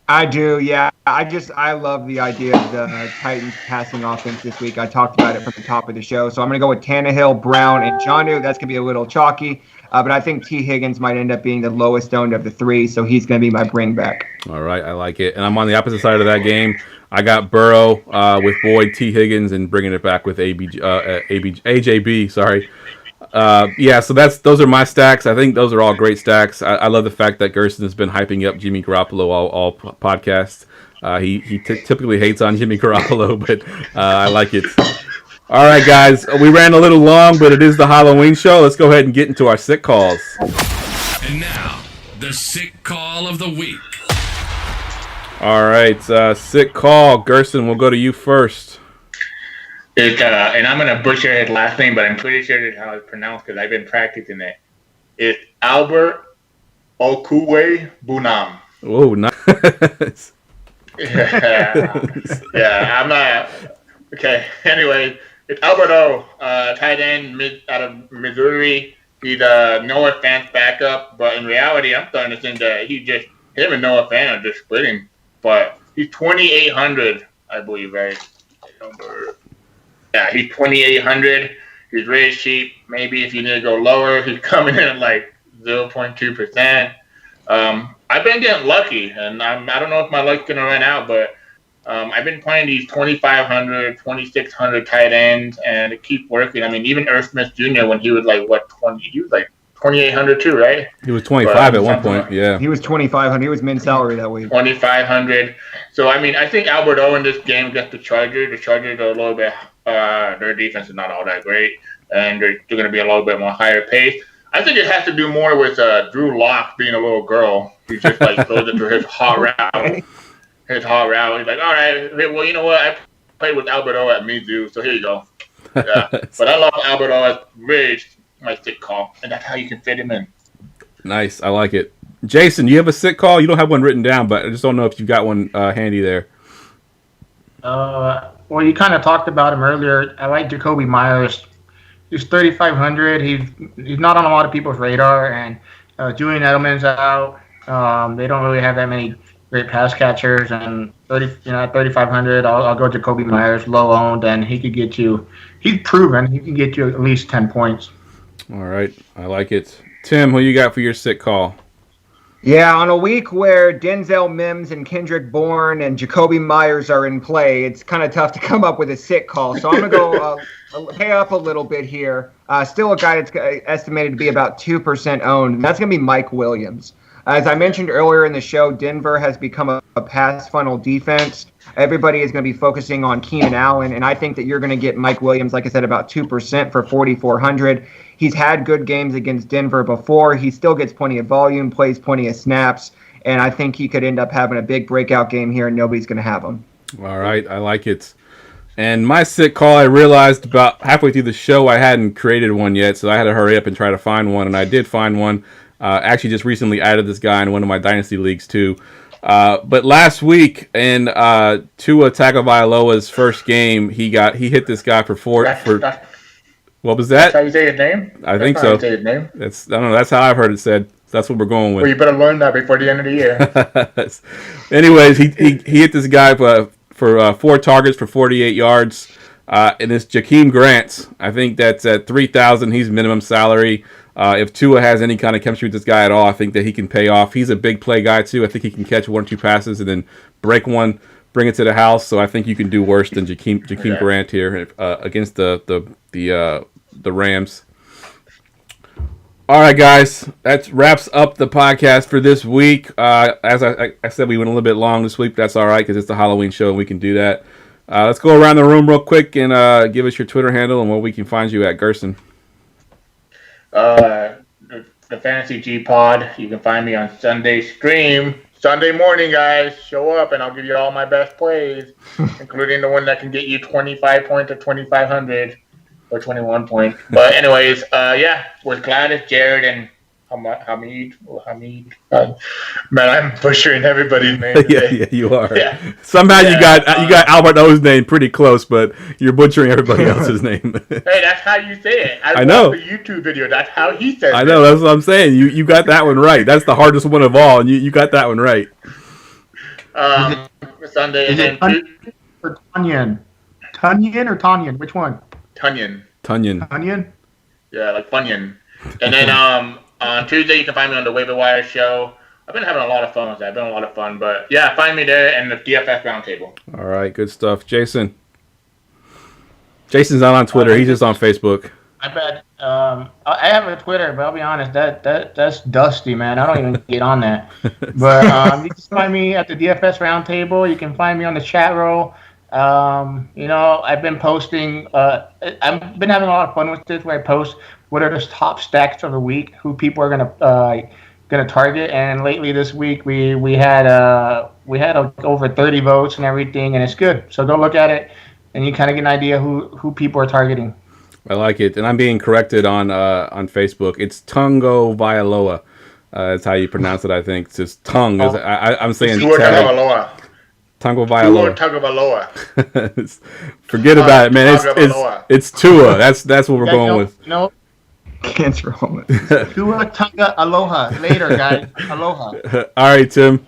Speaker 3: I do, yeah. I love the idea of the Titans passing offense this week. I talked about it from the top of the show. So I'm going to go with Tannehill, Brown, and Jonnu. That's going to be a little chalky. But I think T. Higgins might end up being the lowest owned of the three, so he's going to be my bring back.
Speaker 1: All right, I like it. And I'm on the opposite side of that game. I got Burrow with Boyd, T. Higgins, and bringing it back with AJB. Sorry. So those are my stacks. I think those are all great stacks. I love the fact that Gerson has been hyping up Jimmy Garoppolo all podcasts. He typically hates on Jimmy Garoppolo, but I like it. All right, guys, we ran a little long, but it is the Halloween show. Let's go ahead and get into our sick calls.
Speaker 5: And now, the sick call of the week.
Speaker 1: All right, sick call. Gerson, we'll go to you first.
Speaker 4: And I'm going to butcher his last name, but I'm pretty sure that's how it's pronounced because I've been practicing it. It's Albert Okuwe Bunam.
Speaker 1: Oh, nice.
Speaker 4: Yeah, I'm not. Okay, anyway, it's Alberto, tight end out of Missouri. He's Noah Fant's backup, but in reality, I'm starting to think that him and Noah Fant are just splitting. But he's 2,800, I believe, right? Yeah, he's 2,800. He's really cheap. Maybe if you need to go lower, he's coming in at like 0.2%. I've been getting lucky, and I don't know if my luck's going to run out, but I've been playing these 2,500, 2,600 tight ends, and it keeps working. I mean, even Irv Smith Jr., when he was like, 20? He was like 2,800 too, right?
Speaker 1: He was 25 at one point, yeah.
Speaker 3: He was 2,500. He was min salary that week.
Speaker 4: 2,500. So, I mean, I think Alberto in this game gets the Chargers. The Chargers are a little bit, their defense is not all that great, and they're going to be a little bit more higher pace. I think it has to do more with Drew Lock being a little girl. He just like throws it through his hot route. He's like, all right, well, you know what? I played with Alberto at Mizzou, so here you go. Yeah, but I love Alberto as really my sick call, and that's how you can fit him in.
Speaker 1: Nice, I like it. Jason, you have a sick call? You don't have one written down, but I just don't know if you've got one handy there.
Speaker 6: Well, you kind of talked about him earlier. I like Jacoby Myers. He's 3,500. He's not on a lot of people's radar, and Julian Edelman's out. They don't really have that many great pass catchers, and at 3,500, I'll go Jacoby Myers, low owned, and he could get you. He's proven he can get you at least 10 points.
Speaker 1: All right, I like it. Tim, who you got for your sick call?
Speaker 3: Yeah, on a week where Denzel Mims and Kendrick Bourne and Jacoby Myers are in play, it's kind of tough to come up with a sick call. So I'm going to go pay up a little bit here. Still a guy that's estimated to be about 2% owned, and that's going to be Mike Williams. As I mentioned earlier in the show, Denver has become a pass funnel defense. Everybody is going to be focusing on Keenan Allen, and I think that you're going to get Mike Williams, like I said, about 2% for 4,400. He's had good games against Denver before. He still gets plenty of volume, plays plenty of snaps, and I think he could end up having a big breakout game here, and nobody's going to have him.
Speaker 1: All right, I like it. And my sick call, I realized about halfway through the show I hadn't created one yet, so I had to hurry up and try to find one, and I did find one. Actually just recently added this guy in one of my Dynasty leagues too. But last week in Tua Tagovailoa's first game, he hit this guy for what was that?
Speaker 4: That's how you say his name?
Speaker 1: I think so.
Speaker 4: How you say his name?
Speaker 1: I don't know. That's how I've heard it said. That's what we're going with.
Speaker 4: Well, you better learn that before the end of the year.
Speaker 1: Anyways, he hit this guy for 4 targets for 48 yards. And it's Jakeem Grant. I think that's at 3,000. He's minimum salary. If Tua has any kind of chemistry with this guy at all, I think that he can pay off. He's a big play guy too. I think he can catch 1 or 2 passes and then break one, bring it to the house. So I think you can do worse than Jakeem Grant here against the Rams. All right, guys, that wraps up the podcast for this week. As I said, we went a little bit long this week. But that's all right because it's the Halloween show and we can do that. Let's go around the room real quick and give us your Twitter handle and where we can find you at, Gerson.
Speaker 4: The Fantasy G Pod. You can find me on Sunday stream. Sunday morning, guys. Show up and I'll give you all my best plays, including the one that can get you 25 points or 2,500 or 21 points. But anyways, we're glad it's Jared and Hamid. Man, I'm butchering everybody's name
Speaker 1: yeah,
Speaker 4: today.
Speaker 1: yeah, you are.
Speaker 4: Yeah.
Speaker 1: Somehow you
Speaker 4: Yeah,
Speaker 1: got Albert O's name pretty close, but you're butchering everybody else's name.
Speaker 4: Hey, that's how you say it.
Speaker 1: I know.
Speaker 4: watched the YouTube video. That's how he says it.
Speaker 1: I know. That's what I'm saying. You got that one right. That's the hardest one of all, and you got that one right.
Speaker 4: Sunday
Speaker 6: Is
Speaker 4: and
Speaker 6: it
Speaker 4: then
Speaker 6: Tunyon or Tunyon? Tunyon or Tunyon? Which one?
Speaker 4: Tunyon.
Speaker 6: Tunyon?
Speaker 4: Yeah, like Funyon. And then on Tuesday you can find me on the Waiver Wire Show. I've been having a lot of fun with that. It's been a lot of fun. But yeah, find me there and the DFS Roundtable.
Speaker 1: All right, good stuff. Jason's not on Twitter. He's just on Facebook.
Speaker 6: I bet. I have a Twitter, but I'll be honest, that's dusty, man. I don't even get on that. But you can find me at the DFS Roundtable. You can find me on the chat roll. I've been posting. I've been having a lot of fun with this, where I post what are the top stacks of the week, who people are gonna target. And lately this week we had over 30 votes and everything, and it's good. So go look at it, and you kind of get an idea who people are targeting.
Speaker 1: I like it, and I'm being corrected on Facebook. It's Tungo Vailoa. That's how you pronounce it. I think it's just tongue.
Speaker 6: Oh.
Speaker 1: I'm saying
Speaker 4: Tagovailoa.
Speaker 1: Tungo Vailoa.
Speaker 4: Tagovailoa.
Speaker 1: Forget about it, man. It's Tua. That's what we're going with.
Speaker 6: No.
Speaker 3: Cancer home.
Speaker 6: Tua Tunga Aloha. Later, guys. Aloha.
Speaker 1: All right, Tim.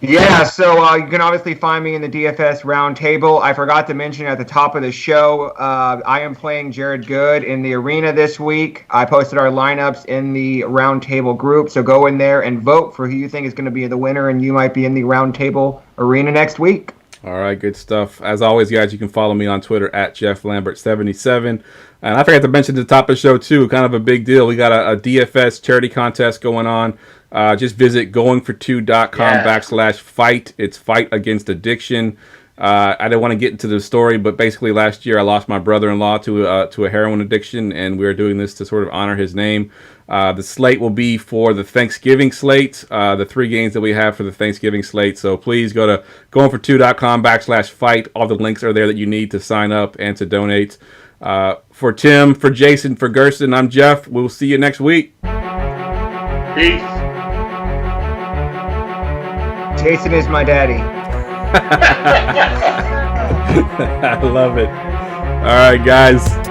Speaker 3: Yeah, so you can obviously find me in the DFS Roundtable. I forgot to mention at the top of the show, I am playing Jared Good in the arena this week. I posted our lineups in the Roundtable group, so go in there and vote for who you think is going to be the winner, and you might be in the Roundtable arena next week.
Speaker 1: All right, good stuff. As always, guys, you can follow me on Twitter at JeffLambert77. And I forgot to mention at the top of the show, too, kind of a big deal. We got a DFS charity contest going on. Just visit goingfor2.com/fight. It's fight against addiction. I didn't want to get into the story, but basically last year I lost my brother-in-law to a heroin addiction, and we're doing this to sort of honor his name. The slate will be for the Thanksgiving slate, the 3 games that we have for the Thanksgiving slate. So please go to goingfor2.com/fight. All the links are there that you need to sign up and to donate. For Tim, for Jason, for Gersten, I'm Jeff. We'll see you next week.
Speaker 4: Peace.
Speaker 3: Jason is my daddy.
Speaker 1: I love it. All right, guys.